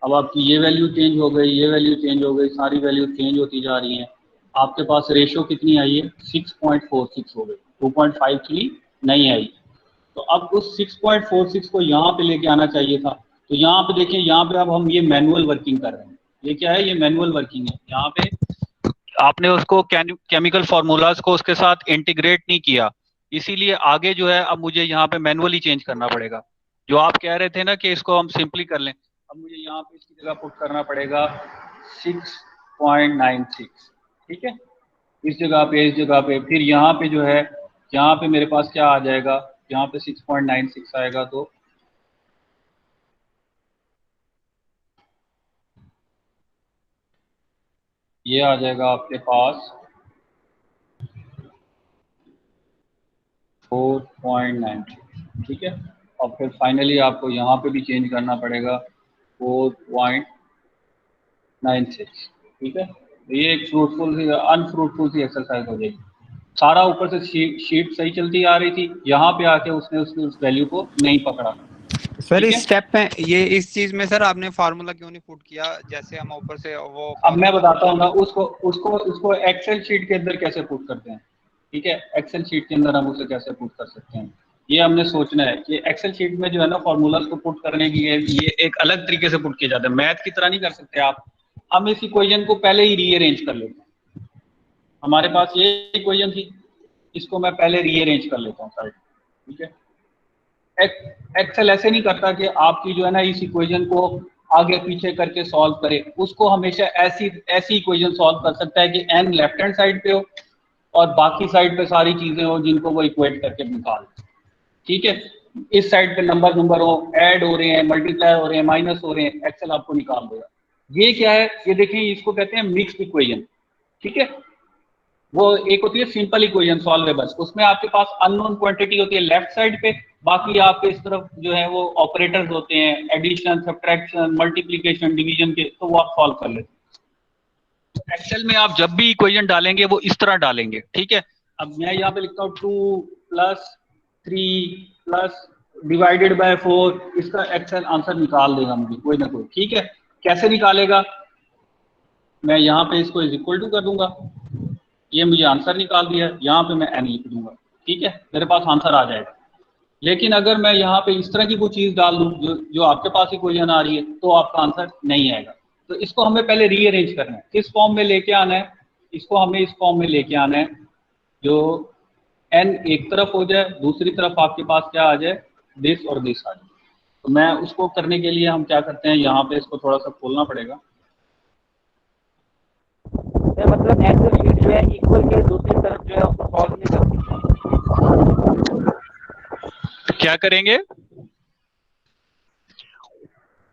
अब आपकी ये वैल्यू चेंज हो गई, ये वैल्यू चेंज हो गई, सारी वैल्यू चेंज होती जा रही हैं। आपके पास रेशियो कितनी आई है? 6.46 हो गई, 2.53 नहीं आई। तो अब उस 6.46 को यहाँ पे लेके आना चाहिए था। तो यहाँ पे देखें, यहाँ पे अब हम ये मैनुअल वर्किंग कर रहे हैं। ये क्या है? ये मैनुअल वर्किंग है। यहाँ पे आपने उसको केमिकल फार्मूलाज को उसके साथ इंटीग्रेट नहीं किया, इसीलिए आगे जो है अब मुझे यहाँ पे मैनुअली चेंज करना पड़ेगा। जो आप कह रहे थे ना कि इसको हम सिंपली कर लें, अब मुझे यहाँ पे इसकी जगह पुट करना पड़ेगा 6.96, ठीक है। इस जगह पे, इस जगह पे, फिर यहाँ पे जो है, यहाँ पे मेरे पास क्या आ जाएगा? यहाँ पे 6.96 आएगा, तो ये आ जाएगा आपके पास 4.96, ठीक है। और फिर फाइनली आपको यहाँ पे भी चेंज करना पड़ेगा 4.96, ठीक है। तो ये एक फ्रूटफुल सी, अनफ्रूटफुल सी एक्सरसाइज हो जाएगी। सारा ऊपर से शीट सही चलती आ रही थी, यहाँ पे आके उसने उसकी उस वैल्यू को नहीं पकड़ा। सर ठीक इस है, स्टेप पे ये इस चीज में सर आपने फार्मूला क्यों नहीं पुट किया, जैसे हम ऊपर से वो अब मैं फार्मूला बताता हूँ ना उसको उसको उसको एक्सेल शीट के अंदर कैसे पुट करते हैं। ठीक है, एक्सेल शीट के अंदर हम उसे कैसे पुट कर सकते हैं, ये हमने सोचना है कि एक्सेल शीट में जो है ना फॉर्मूलाज को पुट करने की ये एक अलग तरीके से पुट किया जाता है, मैथ की तरह नहीं कर सकते आप। हम इस इक्वेशन को पहले ही रीअरेंज कर लेते हैं, हमारे पास ये इक्वेशन थी, इसको मैं पहले रीअरेंज कर लेता हूँ साइड। ठीक है, एक्सेल ऐसे नहीं करता कि आपकी जो है ना इस इक्वेशन को आगे पीछे करके सॉल्व करे, उसको हमेशा ऐसी ऐसी इक्वेशन सॉल्व कर सकता है कि एन लेफ्ट हैंड साइड पे हो और बाकी साइड पे सारी चीजें हो जिनको वो इक्वेट करके निकाल। ठीक है, इस साइड पे नंबर नंबर हो, ऐड हो रहे हैं, मल्टीप्लाई हो रहे हैं, माइनस हो रहे हैं, एक्सेल आपको निकाल देगा। ये क्या है, ये देखिए इसको कहते हैं मिक्स्ड इक्वेशन। ठीक है, वो एक होती है सिंपल इक्वेशन सॉल्वेबल, उसमें आपके पास अननोन क्वांटिटी होती है लेफ्ट साइड पे, बाकी आपके इस तरफ जो है वो ऑपरेटर्स होते हैं, एडिशन, सब्ट्रैक्शन, मल्टीप्लिकेशन, डिवीजन के, तो वो आप सॉल्व कर लेते हैं। एक्सेल में आप जब भी इक्वेशन डालेंगे वो इस तरह डालेंगे। ठीक है, अब मैं यहाँ पे लिखता हूँ 2 + 3 प्लस डिवाइडेड बाय 4, इसका एक्सेल आंसर निकाल देगा मुझे कोई ना कोई। ठीक है, कैसे निकालेगा, मैं यहाँ पे इसको इज इक्वल टू कर दूंगा, ये मुझे आंसर निकाल दिया, यहाँ पे मैं एन लिख दूंगा। ठीक है, मेरे पास आंसर आ जाएगा। लेकिन अगर मैं यहाँ पे इस तरह की कोई चीज डाल दूँ जो आपके पास इक्वेशन आ रही है, तो आपका आंसर नहीं आएगा। तो इसको हमें पहले रीअरेंज करना है, किस फॉर्म में लेके आना है, इसको हमें इस फॉर्म में लेके आना है जो एन एक तरफ हो जाए, दूसरी तरफ आपके पास क्या आ जाए, दिस और दिस आ जाए। तो मैं उसको करने के लिए हम क्या करते हैं, यहाँ पे इसको थोड़ा सा खोलना पड़ेगा। मतलब एक्सेल शीट जो है इक्वल के दूसरी तरफ जो है उसको सॉल्व नहीं करती। तो क्या करेंगे,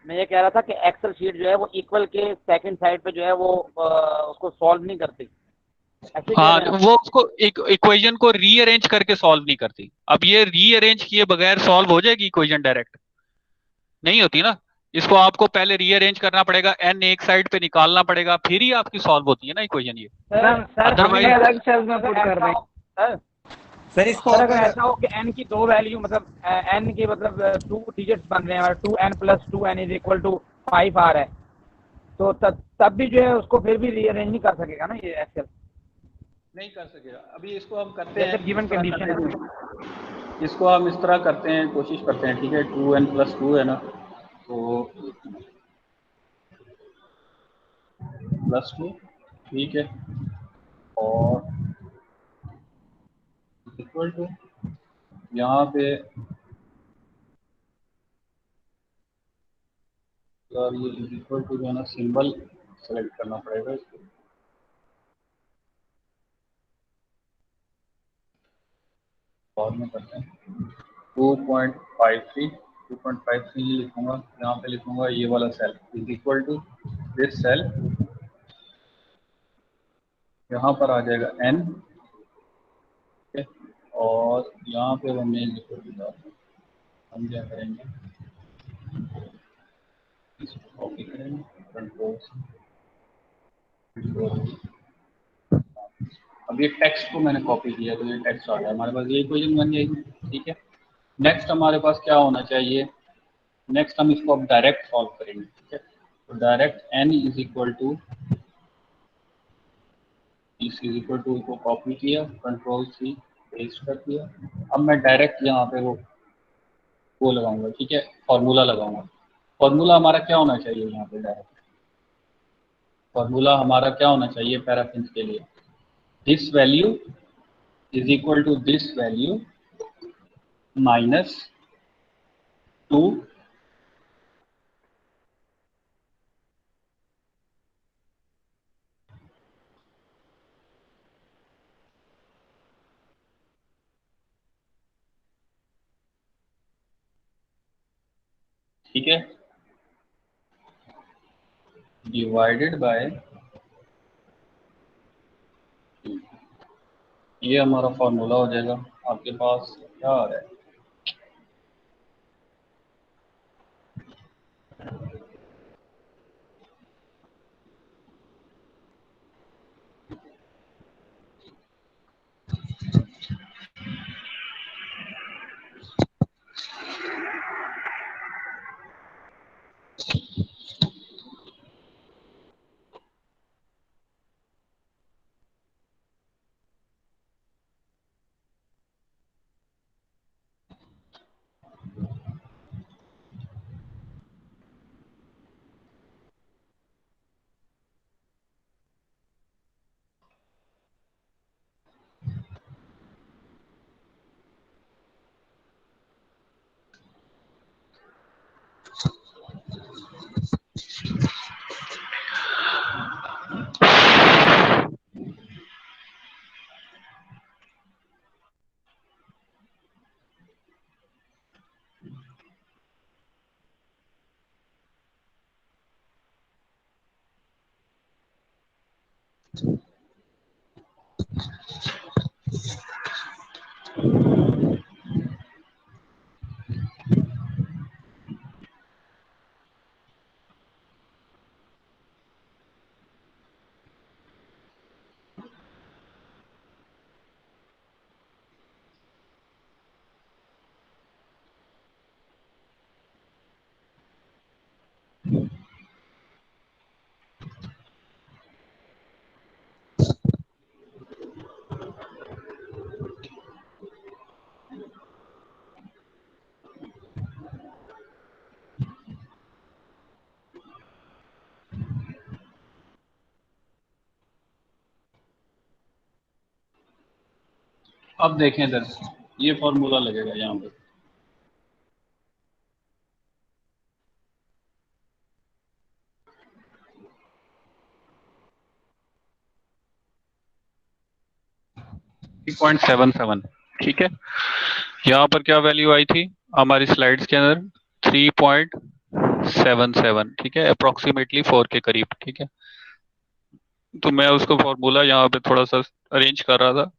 मैं ये कह रहा था कि एक्सेल शीट जो है वो इक्वल के सेकंड साइड पे जो है वो उसको सॉल्व नहीं करती, ऐसे कह हाँ रहे हैं आप? वो उसको इक्वेशन को रीअरेंज करके सॉल्व नहीं करती। अब ये रीअरेंज किए बगैर सॉल्व हो जाएगी इक्वेशन, डायरेक्ट नहीं होती ना, इसको आपको पहले रीअरेंज करना पड़ेगा, एन एक साइड पे निकालना पड़ेगा, फिर ही आपकी सॉल्व होती है ना इक्वेशन ये। सर हम अदरवाइज इन्हें अलग सेल्स में पुट कर दें सर। सर इसको सर अगर ऐसा हो कि एन की दो वैल्यू मतलब एन के मतलब 2 डिजिट्स बन रहे हैं, 2n + 2n = 5 आ रहा है, तो तब भी जो है उसको फिर भी रीअरेंज नहीं कर सकेगा ना ये एक्सेल, नहीं कर सकेगा। अभी इसको हम करते जैसे हैं गिवन इस तरह कंडीशन करते है। हैं, इसको हम इस तरह करते हैं, कोशिश करते हैं। ठीक है, 2n + 2 है ना, तो +2, ठीक है, और इक्वल टू, यहाँ पे यार ये इक्वल टू जो है ना सिंबल सेलेक्ट करना पड़ेगा इसको। और में करते हैं 2.53, 2.53 लिखूंगा, यहाँ पे लिखूंगा ये वाला cell is equal to this cell, यहाँ पर आ जाएगा n। ठीक है, और यहाँ पे हमें इक्वल टू, हम क्या करेंगे, इसको कॉपी करेंगे, कंट्रोल। अब ये टेक्स्ट को मैंने कॉपी किया तो ये टेक्स्ट आ गया हमारे पास, ये इक्वेशन बन जाएगी। ठीक है, नेक्स्ट हमारे पास क्या होना चाहिए, नेक्स्ट हम इसको अब डायरेक्ट सॉल्व करेंगे। ठीक है, तो direct n is equal to, इस इज इक्वल टू को कॉपी किया, कंट्रोल-C पेस्ट कर दिया। अब मैं डायरेक्ट यहाँ पे वो लगाऊंगा। ठीक है, फॉर्मूला लगाऊंगा। फॉर्मूला हमारा क्या होना चाहिए यहाँ पे, डायरेक्ट फॉर्मूला हमारा क्या होना चाहिए पैराफिन्स के लिए, this value is equal to this value -2। ठीक है, डिवाइडेड बाय, ये हमारा फॉर्मूला हो जाएगा। आपके पास क्या आ रहा है, अब देखें इधर, ये फॉर्मूला लगेगा यहाँ पे। पॉइंट 77, ठीक है। यहाँ पर क्या वैल्यू आई थी हमारी स्लाइड्स के अंदर? 3.77, ठीक है, अप्रोक्सीमेटली 4 के करीब, ठीक है। तो मैं उसको फॉर्मूला यहाँ पे थोड़ा सा अरेंज कर रहा था।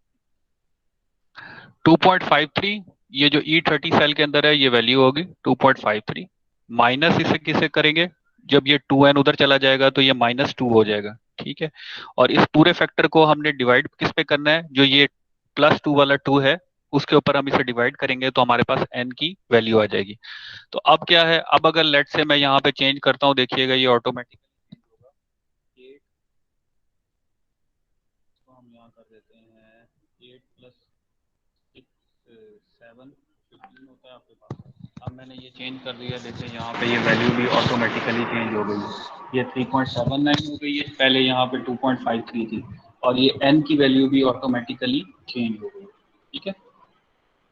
2.53, ये जो E30 सेल के अंदर है ये वैल्यू होगी 2.53, माइनस इसे किसे करेंगे, जब ये 2n उधर चला जाएगा तो ये -2 हो जाएगा, ठीक है। और इस पूरे फैक्टर को हमने डिवाइड किस पे करना है, जो ये +2 वाला 2 है उसके ऊपर हम इसे डिवाइड करेंगे तो हमारे पास n की वैल्यू आ जाएगी। तो अब क्या है, अब अगर लेट से मैं यहाँ पे चेंज करता हूँ, देखिएगा ये ऑटोमेटिकली होगा 8, तो हम यहाँ कर देते हैं 8 + 6 7 15 होता है आपके पास। अब मैंने ये चेंज कर दिया, देखिए यहाँ पे ये वैल्यू भी ऑटोमेटिकली चेंज हो गई, ये 3.79 हो गई है, पहले यहाँ पे 2.53 थी, और ये n की वैल्यू भी ऑटोमेटिकली चेंज हो गई, ठीक है।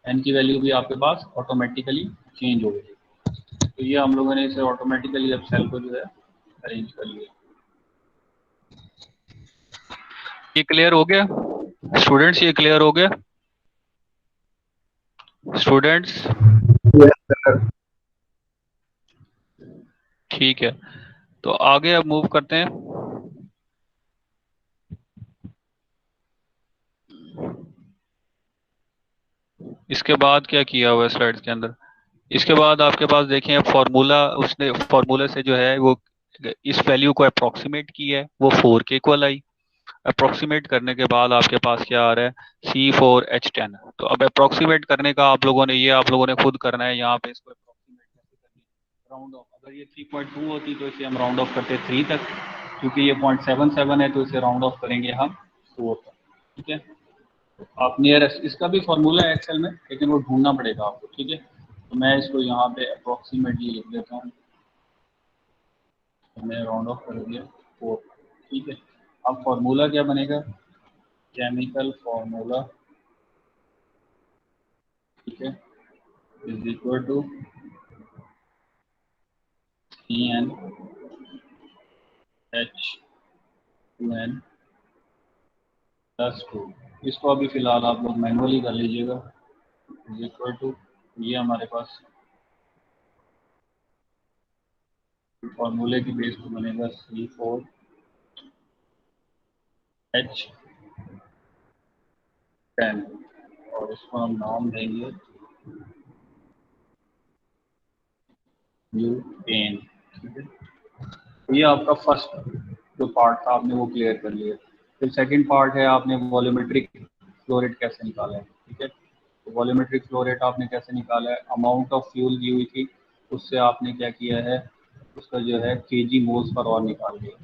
n की वैल्यू भी आपके पास ऑटोमेटिकली चेंज हो गई। तो ये हम लोगों ने इसे ऑटोमेटिकली अब सेल को जो है अरेंज कर लिया। ये क्लियर हो गया स्टूडेंट्स? ये क्लियर हो गया स्टूडेंट्स? ठीक है, तो आगे अब मूव करते हैं। इसके बाद क्या किया हुआ है स्लाइड्स के अंदर? इसके बाद आपके पास देखें फॉर्मूला, उसने फॉर्मूले से जो है वो इस वैल्यू को अप्रोक्सीमेट की है, वो 4 के इक्वल आई। अप्रोक्सीमेट करने के बाद आपके पास क्या आ रहा है, C4H10। तो अब अप्रोक्सीमेट करने का आप लोगों ने, ये आप लोगों ने खुद करना है यहाँ पे, इसको अप्रोक्सीमेट कैसे करनी है, राउंड ऑफ। अगर ये 3.2 होती तो इसे हम राउंड ऑफ करते 3 तक, क्योंकि ये 0.77 है तो इसे राउंड ऑफ करेंगे हम 4 तक, ठीक है। आप नियरेस्ट, इसका भी फॉर्मूला है एक्सेल में, लेकिन वो ढूंढना पड़ेगा आपको, ठीक है। तो मैं इसको यहाँ पे अप्रोक्सीमेटली लिख देता हूँ, तो मैं राउंड ऑफ कर दिया 4, ठीक है। अब फॉर्मूला क्या बनेगा, केमिकल फॉर्मूला, ठीक है, इज इक्वल टू CnH2n+2। इसको अभी फिलहाल आप लोग मैनुअली कर लीजिएगा, इज इक्वल टू, ये हमारे पास फॉर्मूले की बेस पे बनेगा C4H10, और इसको हम नाम देंगे ब्यूटेन, ठीक है। ये आपका फर्स्ट जो पार्ट था आपने वो क्लियर कर लिया। फिर सेकंड पार्ट है, आपने वॉल्यूमेट्रिक फ्लो रेट कैसे निकाला है, ठीक है। तो वॉल्यूमेट्रिक फ्लो रेट आपने कैसे निकाला है, अमाउंट ऑफ फ्यूल दी हुई थी, उससे आपने क्या किया है, उसका जो है kg मोल्स पर और निकाल दिया।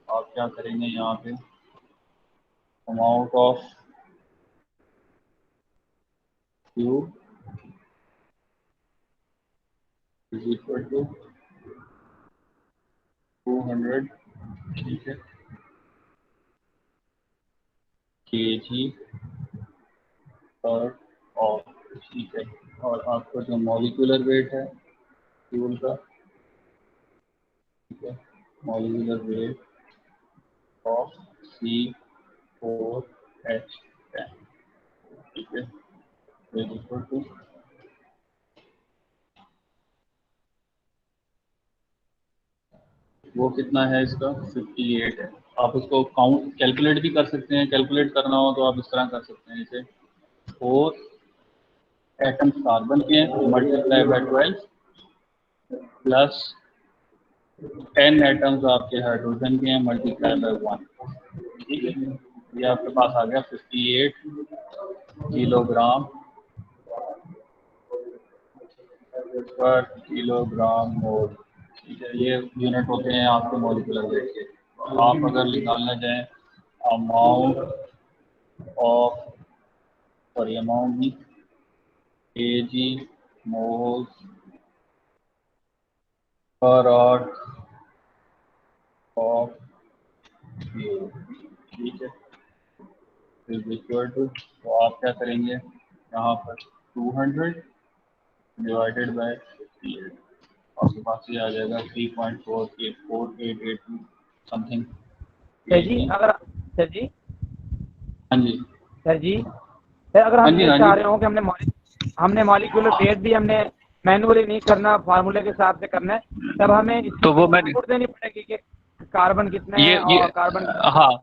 आप क्या करेंगे यहाँ पे, amount of fuel is equal to 200, ठीक है, kg पर और, ठीक है। और आपका जो मॉलिक्यूलर वेट है फ्यूल का, ठीक है, मॉलिक्यूलर वेट ऑफ C4H10, ठीक है, इज इक्वल टू, वो कितना है इसका 58 है, आप उसको काउंट कैलकुलेट भी कर सकते हैं, कैलकुलेट करना हो तो आप इस तरह कर सकते हैं, जैसे 4 एटम्स कार्बन के हैं मल्टीप्लाई बाय 12 प्लस 10 एटम्स आपके हाइड्रोजन के हैं मल्टीप्लाई बाय 1। ठीक है, ये आपके पास आ गया 58 किलोग्राम पर किलोग्राम मोल। ठीक है, ये यूनिट होते हैं आपके मॉलिक्यूलर वेट के। आप अगर निकालना चाहें अमाउंट ऑफ, सॉरी अमाउंट नहीं, KG moles per earth of fuel, ठीक है, इज इक्वल टू, तो आप क्या करेंगे यहाँ पर 200 डिवाइडेड बाय 58, आपके पास ये आ जाएगा 3.484882 समथिंग। सर जी अगर सर जी हाँ जी सर जी सर अगर हाँ हम जी ये हाँ चाह जी। रहे हो कि हमने मॉलिक्यूलर वेट भी हमने मैनुअली नहीं करना, फार्मूले के हिसाब से करना है, तब हमें इसकी तो वो मैंने इनपुट देनी पड़ेगी कि कार्बन कितने हैं ये और कार्बन हाँ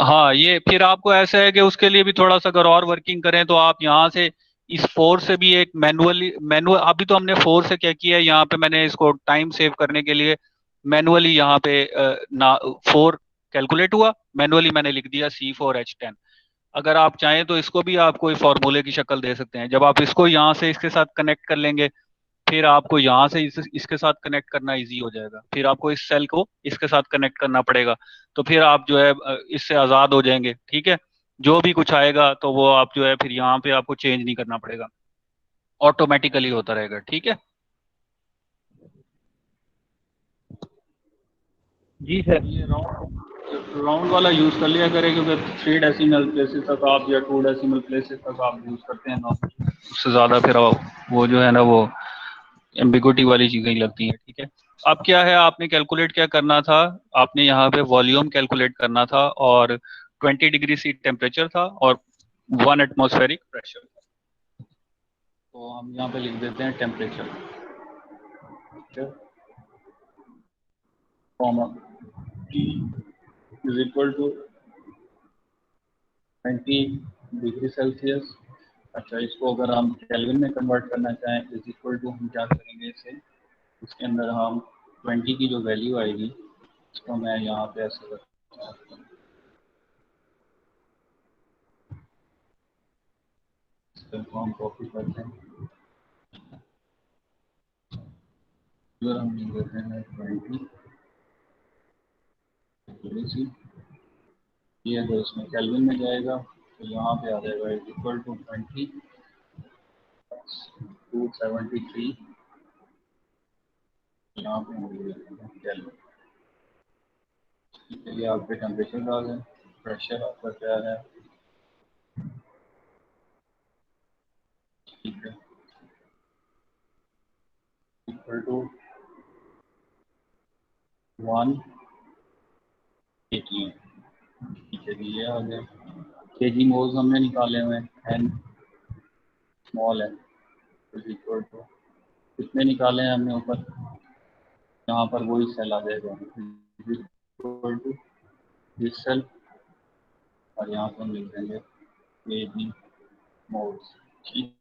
हाँ, ये फिर आपको ऐसा है कि उसके लिए भी थोड़ा सा अगर और वर्किंग करें तो आप यहाँ से इस 4 से भी एक मैनुअल अभी तो हमने 4 से क्या किया है, यहाँ पे मैंने इसको टाइम सेव करने के लिए मैनुअली यहाँ पे ना 4 कैलकुलेट हुआ, मैनुअली मैंने लिख दिया C4H10। अगर आप चाहें तो इसको भी आप कोई फॉर्मूले की शक्ल दे सकते हैं। जब आप इसको यहाँ से इसके साथ कनेक्ट कर लेंगे, फिर आपको यहाँ से इसके साथ कनेक्ट करना इजी हो जाएगा, फिर आपको इस सेल को इसके साथ कनेक्ट करना पड़ेगा, तो फिर आप जो है इससे आज़ाद हो जाएंगे। ठीक है, जो भी कुछ आएगा तो वो आप जो है फिर यहाँ पे आपको चेंज नहीं करना पड़ेगा, ऑटोमेटिकली होता रहेगा। ठीक है, जी सर। ये राउंड वाला यूज़ कर लिया करें, क्योंकि 3 डेसिमल प्लेसेस तक आप या 2 डेसिमल प्लेसेस तक आप यूज़ करते हैं ना, उससे ज़्यादा फिर वो जो है ना वो एम्बिगुइटी वाली चीजें ही लगती हैं। ठीक है, अब क्या है, आपने कैलकुलेट क्या करना था, आपने यहाँ पे वॉल्यूम कैलकुलेट करना था और 20 डिग्री सी टेम्परेचर था और 1 एटमॉस्फेरिक प्रेशर था। तो हम यहाँ पे लिख देते हैं temperature, comma T is equal to 20 degree Celsius. अच्छा, इसको अगर हम केल्विन में कन्वर्ट करना चाहें, इज इक्वल टू हम क्या करेंगे इसे, इसके अंदर हम 20 की जो वैल्यू आएगी इसको मैं यहाँ पे ऐसे रखता हूँ, इसको हम कॉपी करते हैं, अगर हम लिख देते हैं 20 ये अगर इसमें केल्विन में जाएगा तो यहाँ पे आ जाएगा इज इक्वल टू 273, यहाँ पे हम लिख देते हैं केल्विन। ठीक है, ये आपके टेम्परेचर आ गए। प्रेशर आपका क्या है, ठीक है, इक्वल टू 118। ठीक है जी, ये आ गया। केजी मोल्स हमने निकाले हुए हैं, एन स्मॉल है इज इक्वल टू, कितने निकाले हैं हमने ऊपर, यहाँ पर वही सेल आ जाएगा इक्वल टू दिस सेल, और यहाँ पर हम लिख देंगे केजी मोल्स। ठीक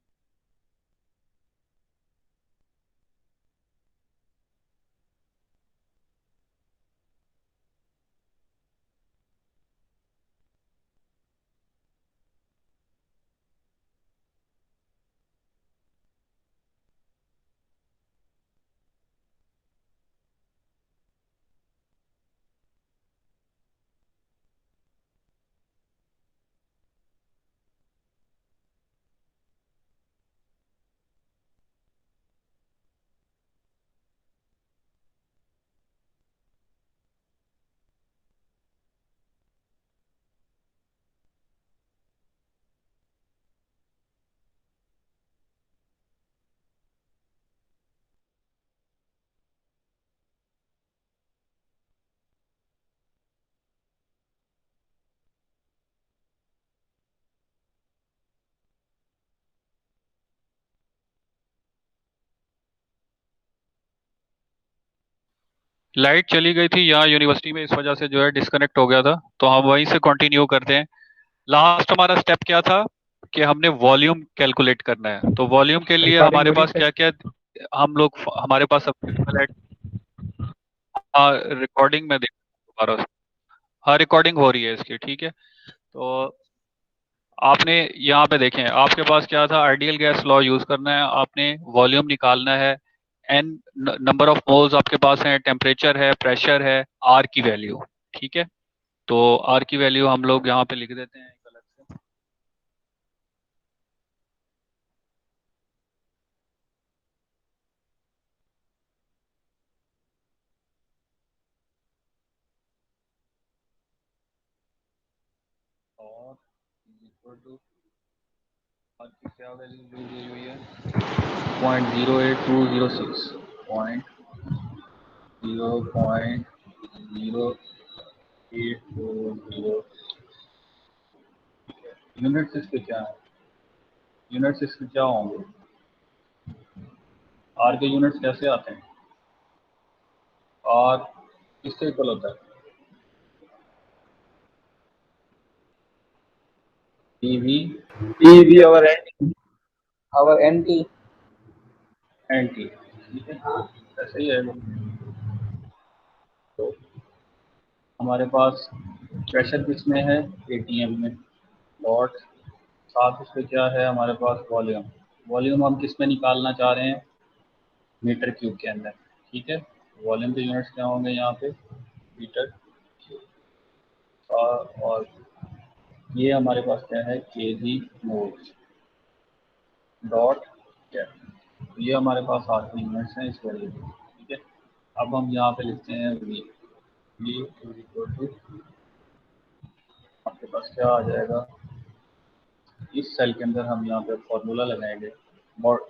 लाइट चली गई थी यहाँ यूनिवर्सिटी में, इस वजह से जो है डिस्कनेक्ट हो गया था, तो हम वहीं से कंटिन्यू करते हैं। लास्ट हमारा स्टेप क्या था कि हमने वॉल्यूम कैलकुलेट करना है। तो वॉल्यूम के लिए रिकॉर्डिंग हमारे हो रही पास है क्या सर? क्या हम लोग, हमारे पास अवेलेबल है। हाँ, रिकॉर्डिंग में देख दोबारा से। हाँ, रिकॉर्डिंग हो रही है इसकी, ठीक है। तो आपने यहाँ पे देखें, आपके पास क्या था, आइडियल गैस लॉ यूज करना है, आपने वॉल्यूम निकालना है, एन नंबर ऑफ मोल्स आपके पास है, टेम्परेचर है, प्रेशर है, आर की वैल्यू, ठीक है। तो आर की वैल्यू हम लोग यहाँ पे लिख देते हैं एक अलग से। और इक्वल टू आर की क्या वैल्यू दी हुई है, 0.08206, 0.084 यूनिट्स इसके क्या है, यूनिट्स इसके क्या होंगे, आर के यूनिट्स कैसे आते हैं, आर किससे इक्वल होता है, TV PV over NT N T, ठीक है, ऐसे ही है। तो हमारे पास प्रेशर किस में है, एटीएम में, डॉट साथ उसके क्या है हमारे पास, वॉल्यूम। वॉल्यूम हम किस में निकालना चाह रहे हैं, मीटर क्यूब के अंदर, ठीक है। वॉल्यूम के यूनिट्स क्या होंगे यहाँ पे, मीटर क्यूब। और ये हमारे पास क्या है, केजी मोल्स, डॉट क्या, ये हमारे पास आखिरी यूनिट्स हैं इस वैल्यू के, ठीक है। अब हम यहाँ पे लिखते हैं V, V is equal to, आपके पास क्या आ जाएगा, इस सेल के अंदर हम यहाँ पे फॉर्मूला लगाएंगे, और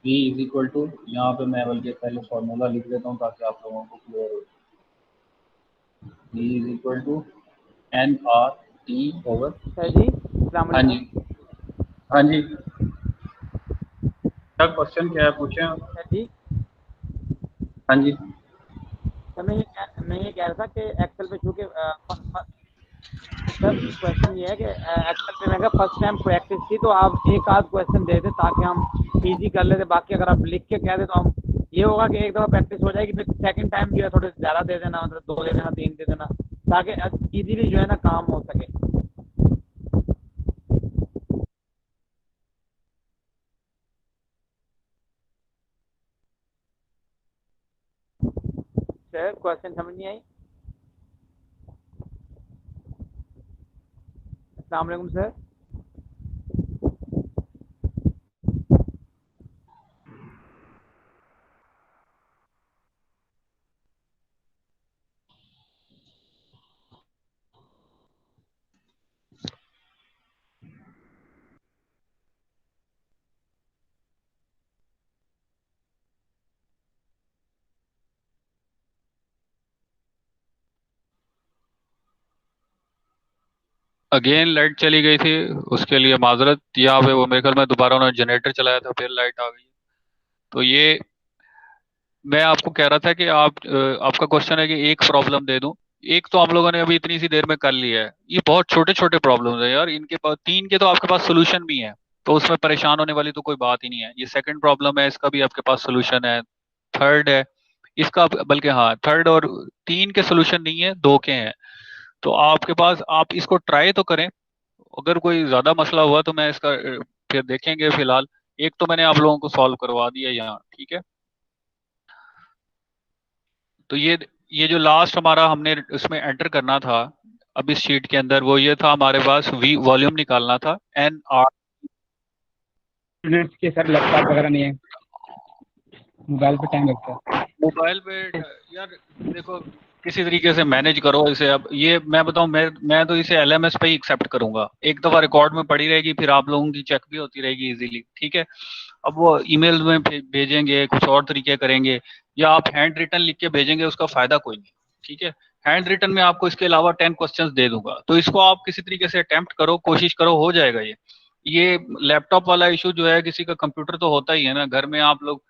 वी इज इक्वल टू, यहाँ पे मैं बल्कि पहले फॉर्मूला लिख देता हूँ ताकि आप लोगों को क्लियर हो। V is equal to N R T over, sir जी अस्सलाम हाँ जी, वालेकुम। हाँ जी, क्या क्वेश्चन क्या है पूछें आप। सर जी, हाँ जी, सर मैं ये कह रहा था कि एक्सेल पे चूँकि सर क्वेश्चन ये है कि एक्सेल पे मैं फर्स्ट टाइम प्रैक्टिस थी, तो आप एक आध क्वेश्चन दे दें ताकि हम इजी कर लेते। बाकी अगर आप लिख के कह दें तो हम, ये होगा कि एक दफ़ा प्रैक्टिस हो जाएगी, फिर सेकंड टाइम जो है थोड़े ज़्यादा दे देना, मतलब 2 दे देना, 3 दे देना, ताकि इजीली जो है ना काम हो सके। सर क्वेश्चन समझ नहीं आई। अस्सलाम वालेकुम सर। अगेन लाइट चली गई थी, उसके लिए माजरत। यहाँ पे वो मेरे ख्याल में दोबारा उन्होंने जनरेटर चलाया था, फिर लाइट आ गई। तो ये मैं आपको कह रहा था कि आपका क्वेश्चन है कि एक प्रॉब्लम दे दूं। एक तो हम लोगों ने अभी इतनी सी देर में कर लिया है, ये बहुत छोटे छोटे प्रॉब्लम्स है यार, इनके पास 3 के तो आपके पास सोल्यूशन भी है, तो उसमें परेशान होने वाली तो कोई बात ही नहीं है। ये सेकंड प्रॉब्लम है, इसका भी आपके पास सोल्यूशन है। थर्ड है इसका, बल्कि हाँ, थर्ड और 3 के सोल्यूशन नहीं है, 2 के हैं। तो आपके पास, आप इसको ट्राई तो करें, अगर कोई ज्यादा मसला हुआ तो मैं इसका फिर देखेंगे। फिलहाल एक तो मैंने आप लोगों को सॉल्व करवा दिया यहाँ, ठीक है। तो ये जो लास्ट हमारा हमने उसमें एंटर करना था अब इस शीट के अंदर, वो ये था हमारे पास, वी वॉल्यूम निकालना था, एन आर। स्टूडेंट्स के सर लैपटॉप वगैरह नहीं है, मोबाइल पे टाइम लगता है। मोबाइल पे यार देखो, किसी तरीके से मैनेज करो इसे। अब ये मैं बताऊं, मैं तो इसे एलएमएस पे ही एक्सेप्ट करूंगा, एक दफा रिकॉर्ड में पड़ी रहेगी, फिर आप लोगों की चेक भी होती रहेगी इजीली, ठीक है। अब वो ईमेल में भेजेंगे, कुछ और तरीके करेंगे, या आप हैंड रिटन लिख के भेजेंगे, उसका फायदा कोई नहीं, ठीक है। हैंड रिटन में आपको इसके अलावा 10 क्वेश्चंस दे दूंगा, तो इसको आप किसी तरीके से अटेम्प्ट करो, कोशिश करो, हो जाएगा ये लैपटॉप वाला इशू जो है, किसी का कंप्यूटर तो होता ही है ना घर में, आप लोग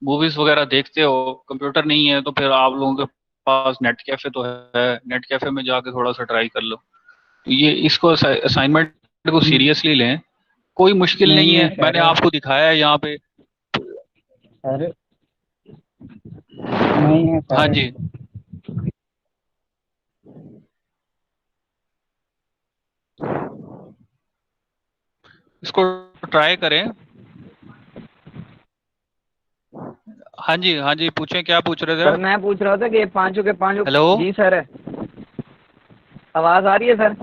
मूवीज वगैरह देखते हो, कंप्यूटर नहीं है तो फिर आप लोगों के पास नेट कैफे तो है, नेट कैफे में जाके थोड़ा सा ट्राई कर लो। तो ये इसको असाइनमेंट को सीरियसली लें, कोई मुश्किल नहीं है, मैंने आपको दिखाया है यहाँ पे। सर नहीं है हाँ सर। जी, इसको ट्राई करें। हाँ जी, हाँ जी, पूछें, क्या पूछ रहे थे सर आप? मैं पूछ रहा था कि ये पांचों के पांचों। हेलो, जी सर, आवाज आ रही है सर?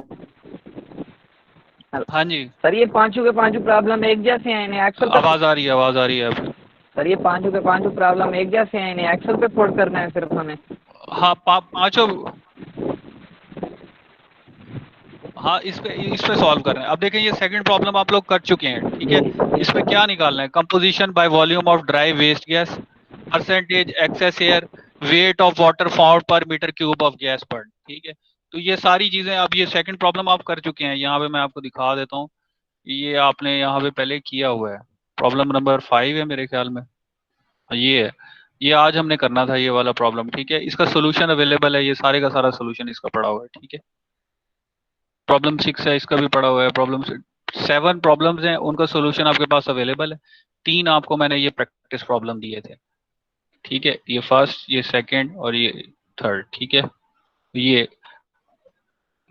हाँ जी, सर ये पांचों के पांचों प्रॉब्लम एक जैसे हैं, इन्हें एक्सेल पे। आवाज आ रही है, आवाज आ रही है अब। सर ये पांचों के पांचों प्रॉब्लम एक जैसे हैं, इन्हें एक्सेल पे पुट करना है सिर्फ हमें। हाँ, पांचों, हाँ, इस पे सॉल्व कर रहे हैं। अब देखें, ये सेकंड प्रॉब्लम आप लोग कर चुके हैं, ठीक जी है। जी इसमें सर। क्या निकालना है? Composition by volume of dry waste gas, percentage excess air, weight of water found per metre cube of gas burn, ठीक है। तो ये सारी चीजें, अब ये सेकंड प्रॉब्लम आप कर चुके हैं। यहाँ पे मैं आपको दिखा देता हूँ, ये आपने यहाँ पे पहले किया हुआ है। प्रॉब्लम नंबर 5 है मेरे ख्याल में, ये है। ये आज हमने करना था, ये वाला प्रॉब्लम, ठीक है। इसका सोल्यूशन अवेलेबल है, ये सारे का सारा सोल्यूशन इसका पड़ा हुआ है, ठीक है। प्रॉब्लम 6 है, इसका भी पड़ा हुआ है। प्रॉब्लम 7 प्रॉब्लम्स हैं, उनका सोल्यूशन आपके पास अवेलेबल है। 3 आपको मैंने ये प्रैक्टिस प्रॉब्लम दिए थे, ठीक है। ये फर्स्ट, ये सेकंड और ये थर्ड, ठीक है। ये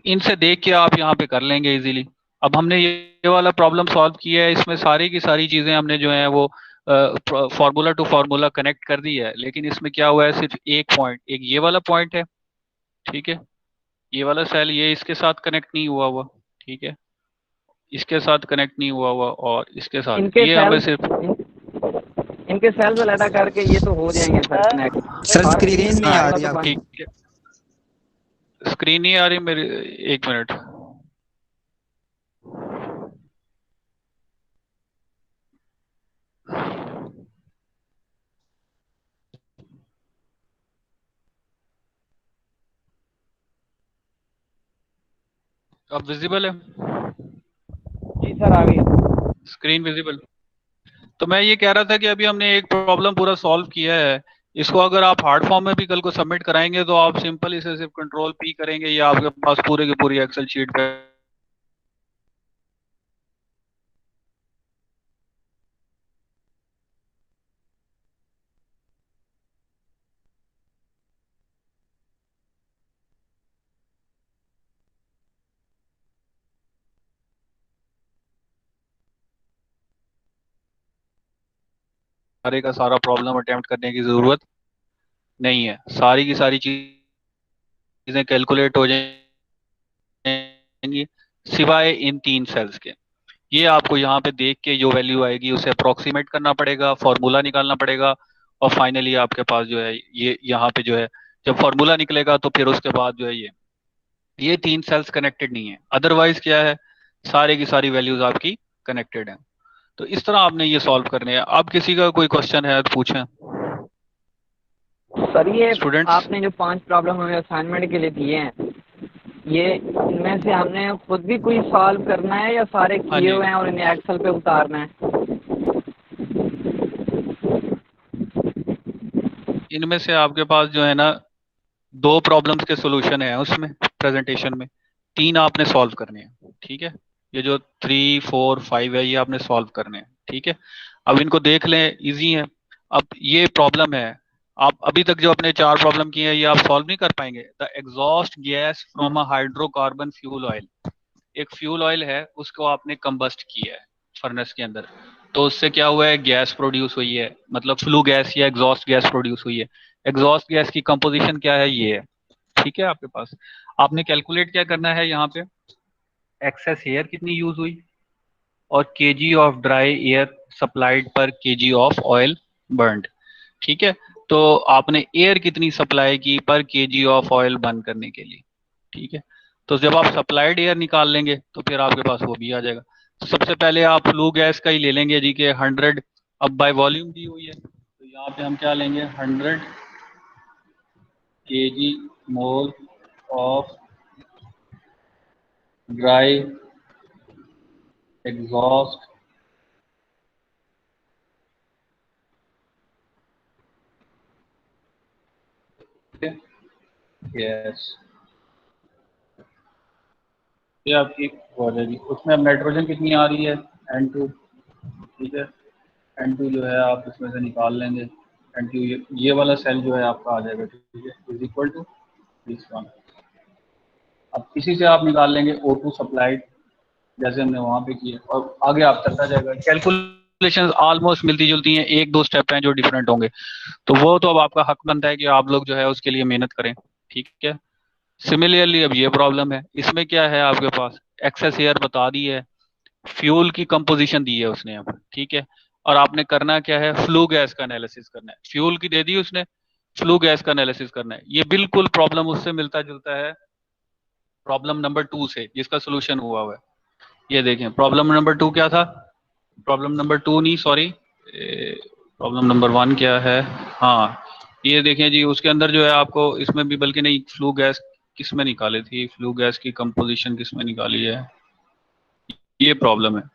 इनसे देख के आप यहाँ पे कर लेंगे इजीली। अब हमने ये वाला प्रॉब्लम सॉल्व किया है, इसमें सारी की सारी चीजें हमने जो है वो फार्मूला टू फार्मूला कनेक्ट कर दी है। लेकिन इसमें क्या हुआ है, सिर्फ एक पॉइंट, एक ये वाला पॉइंट है, ठीक है। ये वाला सेल, ये इसके साथ कनेक्ट नहीं हुआ हुआ, ठीक है। इसके साथ कनेक्ट नहीं हुआ हुआ, और इसके साथ, इनके ये हमें सेल सिर्फ, इनके सेल्स अलग करके ये तो हो जाएंगे सर कनेक्ट। सर और स्क्रीन नहीं हाँ, आ वाला रही तो आपकी। बंद। ठीक है। स्क्रीन नहीं आ रही मेरी, एक मिनट। अब विजिबल है? जी सर आ गई। Screen visible? तो मैं ये कह रहा था कि अभी हमने एक प्रॉब्लम पूरा सॉल्व किया है। इसको अगर आप हार्ड फॉर्म में भी कल को सबमिट कराएंगे, तो आप सिंपल इसे सिर्फ कंट्रोल पी करेंगे, या आपके पास पूरे की पूरी एक्सेल शीट पे सारे का सारा प्रॉब्लम अटेम्प्ट करने की जरूरत नहीं है। सारी की सारी चीजें कैलकुलेट हो जाएंगी, सिवाय इन 3 सेल्स के। ये आपको यहाँ पे देख के जो वैल्यू आएगी उसे अप्रोक्सीमेट करना पड़ेगा, फॉर्मूला निकालना पड़ेगा, और फाइनली आपके पास जो है ये यहाँ पे जो है, जब फॉर्मूला निकलेगा तो फिर उसके बाद जो है ये 3 सेल्स कनेक्टेड नहीं है। अदरवाइज क्या है, सारे की सारी वैल्यूज आपकी कनेक्टेड है। तो इस तरह आपने ये सॉल्व करने हैं। अब किसी का कोई क्वेश्चन है तो पूछें सर ये स्टूडेंट्स। आपने जो 5 प्रॉब्लम हमें असाइनमेंट के लिए दिए हैं, ये इनमें से हमने खुद भी कोई सॉल्व करना है या सारे हाँ किए जी, हुए हैं और इन्हें एक्सेल पे उतारना है? इनमें से आपके पास जो है ना 2 प्रॉब्लम्स के सॉल्यूशन है उसमें, प्रेजेंटेशन में 3 आपने सॉल्व करने हैं, ठीक है। ये जो 3, 4, 5 है, ये आपने सॉल्व करने हैं, ठीक है। अब इनको देख लें, इजी है। अब ये प्रॉब्लम है, आप अभी तक जो अपने 4 प्रॉब्लम किए हैं ये आप सॉल्व नहीं कर पाएंगे। The exhaust gas from a hydrocarbon fuel oil, एक फ्यूल ऑयल है, उसको आपने कंबस्ट किया है फर्नेस के अंदर, तो उससे क्या हुआ है, गैस प्रोड्यूस हुई है, मतलब फ्लू गैस या एग्जॉस्ट गैस प्रोड्यूस हुई है। एग्जॉस्ट गैस की कंपोजिशन क्या है, ये है, ठीक है। आपके पास आपने कैलकुलेट क्या करना है, यहाँ पे एक्सेस एयर कितनी यूज हुई, और KG of dry air supplied पर केजी ऑफ ऑयल बर्न्ड, ठीक है। तो आपने एयर कितनी सप्लाई की पर केजी ऑफ ऑयल बर्न करने के लिए, ठीक है। तो जब आप सप्लाइड एयर निकाल लेंगे तो फिर आपके पास वो भी आ जाएगा। तो सबसे पहले आप फ्लू गैस का ही ले लेंगे जी के 100, अब बाय वॉल्यूम दी हुई है, तो यहाँ पे हम क्या लेंगे, 100 KG mole of dry exhaust yes, ये आपकी हो जाएगी। उसमें अब नाइट्रोजन कितनी आ रही है, N2, ठीक है। N2 जो है आप इसमें से निकाल लेंगे, N2 ये वाला सेल जो है आपका आ जाएगा, ठीक है, is equal to this one. अब इसी से आप निकाल लेंगे O2 सप्लाइड, जैसे हमने वहाँ पे किया, और आगे आप चलता जाएगा। कैलकुलेशंस ऑलमोस्ट मिलती जुलती हैं, एक दो स्टेप हैं जो डिफरेंट होंगे, तो वो तो अब आपका हक बनता है कि आप लोग जो है उसके लिए मेहनत करें, ठीक है। सिमिलरली अब ये प्रॉब्लम है, इसमें क्या है आपके पास एक्सेस एयर बता दी है, फ्यूल की कंपोजिशन दी है उसने अब, ठीक है। और आपने करना क्या है, फ्लू गैस का एनालिसिस करना है। फ्यूल की दे दी उसने, फ्लू गैस का एनालिसिस करना है। ये बिल्कुल प्रॉब्लम उससे मिलता जुलता है प्रॉब्लम नंबर 2 से, जिसका सोल्यूशन हुआ है। ये देखें प्रॉब्लम नंबर 2 क्या था, प्रॉब्लम नंबर 2 नहीं, सॉरी, प्रॉब्लम नंबर 1 क्या है, हाँ ये देखें जी, उसके अंदर जो है आपको इसमें भी, बल्कि नहीं, फ्लू गैस किस में निकाली थी, फ्लू गैस की कंपोजिशन किस में निकाली है, ये प्रॉब्लम है।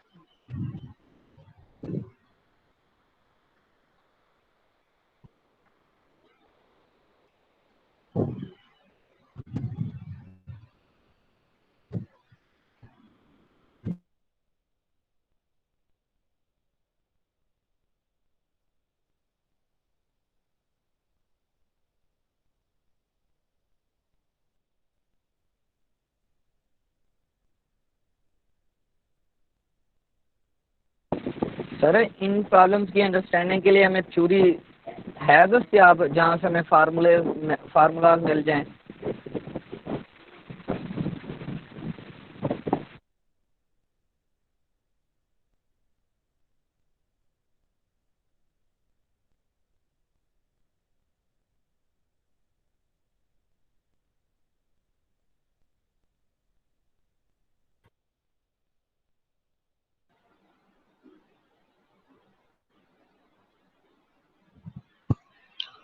सर इन प्रॉब्लम्स की अंडरस्टैंडिंग के लिए हमें थ्योरी है दस्तियाब जहाँ से हमें फार्मूलाज मिल जाएं?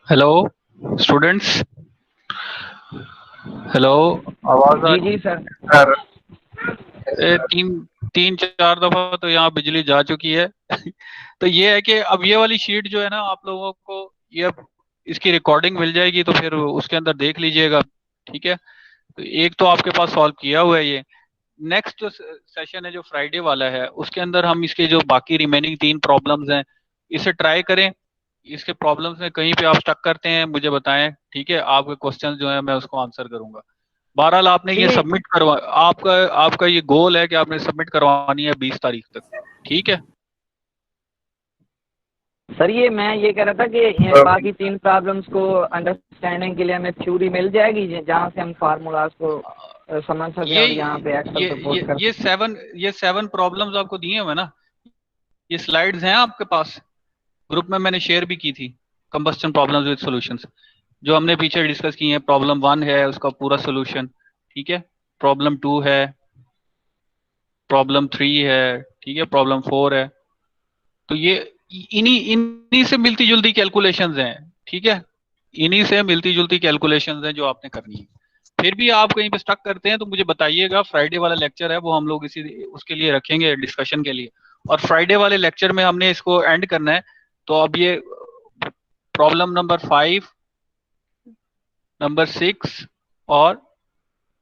हेलो स्टूडेंट्स, हेलो, आवाज आ जी रही जी सर। है? तीन तीन चार दफा तो यहाँ बिजली जा चुकी है। तो ये है कि अब ये वाली शीट जो है ना, आप लोगों को ये अब इसकी रिकॉर्डिंग मिल जाएगी, तो फिर उसके अंदर देख लीजिएगा, ठीक है। तो एक तो आपके पास सॉल्व किया हुआ है ये। नेक्स्ट जो सेशन है, जो फ्राइडे वाला है, उसके अंदर हम इसके जो बाकी रिमेनिंग 3 प्रॉब्लम्स हैं, इसे ट्राई करें। इसके प्रॉब्लम्स में कहीं पे आप स्टक करते हैं मुझे बताएं, ठीक है। आपके क्वेश्चन जो है मैं उसको आंसर करूंगा। बहरहाल आपने ये नहीं सबमिट करवा, आपका आपका ये गोल है कि आपने सबमिट करवानी है 20 तारीख तक, ठीक है। सर, ये मैं ये कह रहा था कि ये बाकी 3 प्रॉब्लम्स को अंडरस्टैंडिंग के लिए हमें थ्योरी मिल जाएगी जहाँ से हम फार्मूलाज को समझ सकें ये और यहाँ पे एक्सेल ये पे पुट कर ये 7 प्रॉब्लम्स आपको दिए हुए ना, ये स्लाइड्स हैं आपके पास, ग्रुप में मैंने शेयर भी की थी। कंबस्टन प्रॉब्लम्स विद सॉल्यूशंस, जो हमने पीछे डिस्कस की है। प्रॉब्लम 1 है, उसका पूरा सोल्यूशन, ठीक है। प्रॉब्लम 2 है, प्रॉब्लम 3 है, ठीक है, प्रॉब्लम 4 है। तो ये इन्हीं इन्हीं से मिलती जुलती कैलकुलेशंस हैं, ठीक है। इन्हीं से मिलती जुलती कैलकुलेशंस हैं जो आपने करनी है। फिर भी आप कहीं पे स्टक करते हैं तो मुझे बताइएगा। फ्राइडे वाला लेक्चर है वो हम लोग इसी उसके लिए रखेंगे, डिस्कशन के लिए। और फ्राइडे वाले लेक्चर में हमने इसको एंड करना है। तो अब ये प्रॉब्लम नंबर 5, नंबर 6 और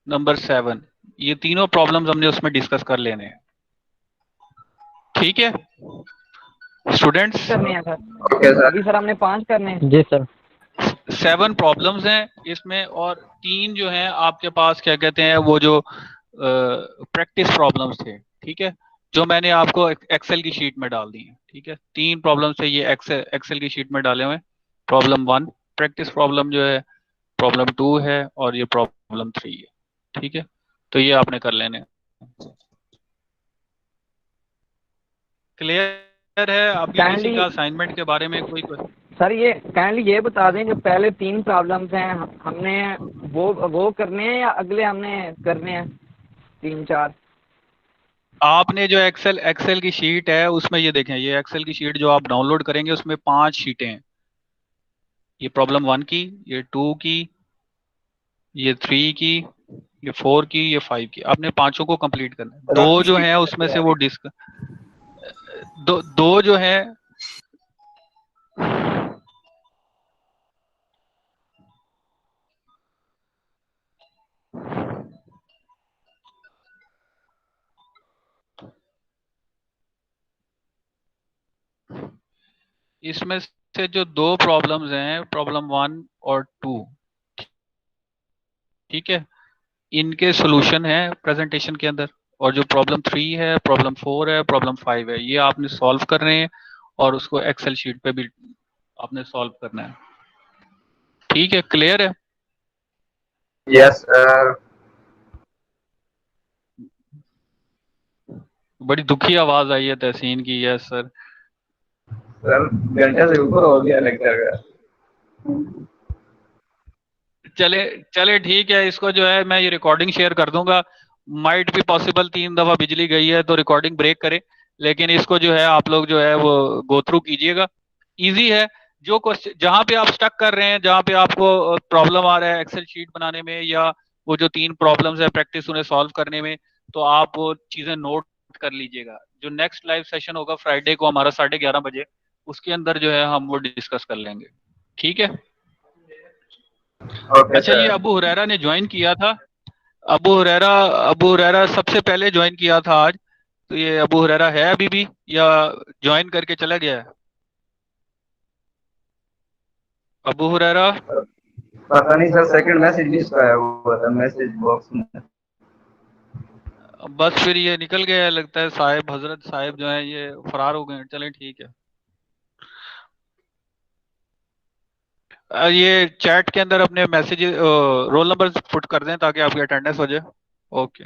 नंबर 7, ये तीनों प्रॉब्लम्स हमने उसमें डिस्कस कर लेने हैं, ठीक है स्टूडेंट्स। करने हैं ओके सर। सर। अभी सर हमने 5 करने हैं। जी सर। 7 प्रॉब्लम्स हैं इसमें, और 3 जो हैं आपके पास क्या कहते हैं, वो जो प्रैक्टिस प्रॉब्लम्स थे, ठीक है, जो मैंने आपको एक्सेल की शीट में डाल दी है, ठीक है। 3 प्रॉब्लम्स थे ये एक्सेल की शीट में डाले हुए। प्रॉब्लम 1 प्रैक्टिस प्रॉब्लम जो है, प्रॉब्लम 2 है, और ये प्रॉब्लम 3 है, ठीक है। तो ये आपने कर लेने। क्लियर है? अभी किसी का काइंडली असाइनमेंट के बारे में कोई सर, ये काइंडली ये बता दें जो पहले 3 प्रॉब्लम्स हैं हमने वो करने हैं या अगले हमने करने हैं 3-4? आपने जो एक्सेल की शीट है उसमें, ये देखें, ये एक्सेल की शीट जो आप डाउनलोड करेंगे उसमें 5 शीटें हैं। ये प्रॉब्लम 1 की, ये 2 की, ये 3 की, ये 4 की, ये 5 की। आपने पांचों को कंप्लीट करना है। दो जो है उसमें से वो दो जो है, इसमें से जो दो प्रॉब्लम्स हैं, प्रॉब्लम 1 और 2, ठीक है, इनके सॉल्यूशन है प्रेजेंटेशन के अंदर, और जो प्रॉब्लम 3 है, प्रॉब्लम 4 है, प्रॉब्लम 5 है, ये आपने सॉल्व करने हैं और उसको एक्सेल शीट पे भी आपने सॉल्व करना है। ठीक है, क्लियर है? Yes sir. बड़ी दुखी आवाज आई है तहसीन की। Yes sir. सर घंटे से ऊपर हो गया लेक्चर का। चले चले ठीक है, इसको जो है मैं ये रिकॉर्डिंग शेयर कर दूंगा। माइट भी पॉसिबल 3 दफा बिजली गई है तो रिकॉर्डिंग ब्रेक करे, लेकिन इसको जो है आप लोग जो है वो गो थ्रू कीजिएगा। इजी है। जो क्वेश्चन जहां पे आप स्टक कर रहे हैं, जहां पे आपको प्रॉब्लम आ रहा है एक्सेल शीट बनाने में, या वो जो 3 प्रॉब्लम्स है प्रैक्टिस उन्हें सॉल्व करने में, तो आप वो चीजें नोट कर लीजिएगा। जो नेक्स्ट लाइव सेशन होगा फ्राइडे को हमारा 11:30 बजे, उसके अंदर जो है हम वो डिस्कस कर लेंगे। ठीक है। ओके अच्छा, ये सर। अबू हुरैरा ने ज्वाइन किया था। अबू हुरैरा सबसे पहले ज्वाइन किया था आज। तो ये अबू हुरैरा है अभी भी, या ज्वाइन करके चला गया है? अबू हुरैरा। पता नहीं सर, सेकंड मैसेज भी इसका आया हुआ था मैसेज बॉक्स में। बस फिर ये निकल गया है लगता है। साहिब, हजरत साहिब जो है ये फरार हो गए हैं। चलें ठीक है। ये चैट के अंदर अपने मैसेज रोल नंबर पुट कर दें ताकि आपकी अटेंडेंस हो जाए। ओके।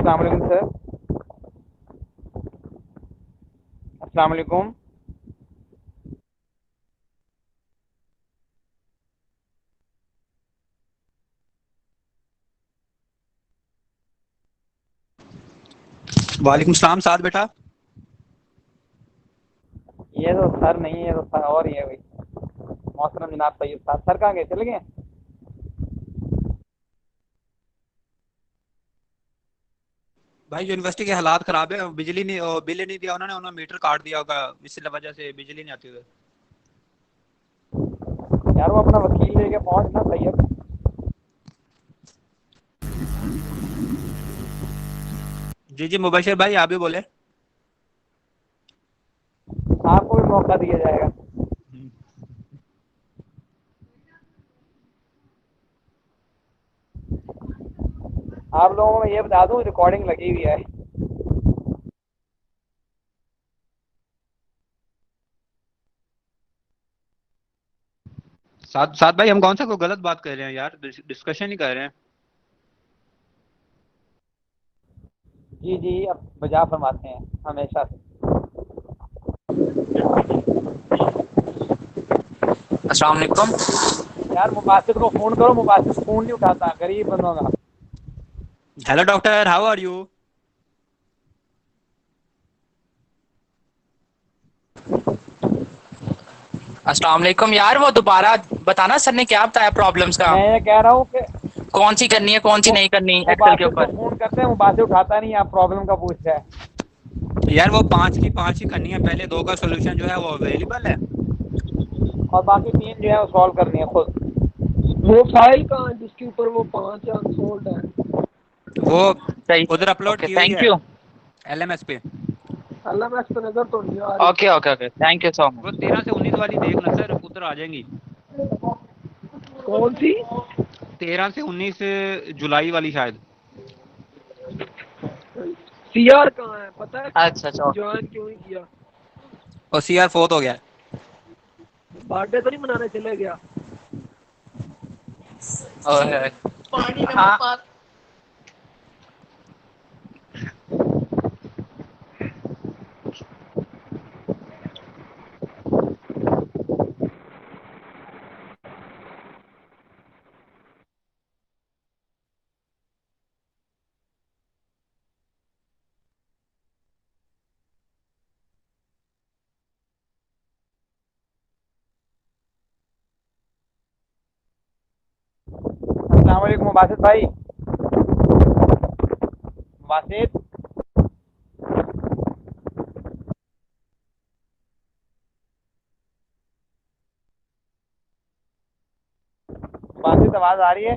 अस्सलाम वालेकुम सर। अस्सलाम वालेकुम। वालेकुम सलाम साद बेटा। ये तो सर नहीं है, तो सर और ही है भाई। मोहतरम जनाब तैयब साहब, सर कहाँ गए, चले गए? भाई यूनिवर्सिटी के हालात खराब है, बिजली नहीं बिल नहीं दिया उन्होंने मीटर काट दिया होगा, इस वजह से बिजली नहीं आती उधर। यार वो अपना वकील लेके पहुंच ना तैयब। जी जी मुबशिर भाई आप भी बोले। आपको भी मौका दिया जाएगा। आप लोगों को मैं ये बता दूं, रिकॉर्डिंग लगी हुई है। साद साद भाई हम कौन सा कोई गलत बात कर रहे हैं यार, डिस्कशन ही कर रहे हैं। जी जी, अब बजा फरमाते हैं हमेशा से। अस्सलाम वालेकुम। यार मुबासिर को फोन करो, मुबासिर फोन नहीं उठाता, गरीब बंदों का। Hello doctor, how are you? अस्सलाम वालेकुम यार, वो दोबारा बताना सर ने क्या बताया प्रॉब्लम्स का, मैं ये कह रहा हूँ कि कौन सी करनी है कौन सी नहीं करनी एक्सेल के मुबासिर को ऊपर। फोन करते हैं, मुबासिर उठाता नहीं, आप प्रॉब्लम का पूछ रहे हैं। यार वो 5 की करनी है, पहले 2 का सोल्यूशन जो है वो अवेलेबल है, और बाकी 3 जो है वो सॉल्व करनी है खुद। वो फाइल कहाँ है जिसके ऊपर वो 5 अनसोल्ड है? वो सही, उधर अपलोड ओके की हुई थैंक है यू। LMS पे। LMS पे नजर तो नहीं आ रही। Okay okay okay thank you so वो मच। 13 से 19 वाली देखना सर, उधर आ जाएंगी। कौन सी? 13 से 19 जुलाई वाली शायद। सीआर कहाँ है पता है? अच्छा अच्छा ज्वाइन क्यों नहीं किया? और सीआर फोर्थ हो गया। बर्थडे तो नहीं मनाने चले गया? ओए, हाँ अस्सलाम वालेकुम बासित भाई। बासित बासित आवाज आ रही है?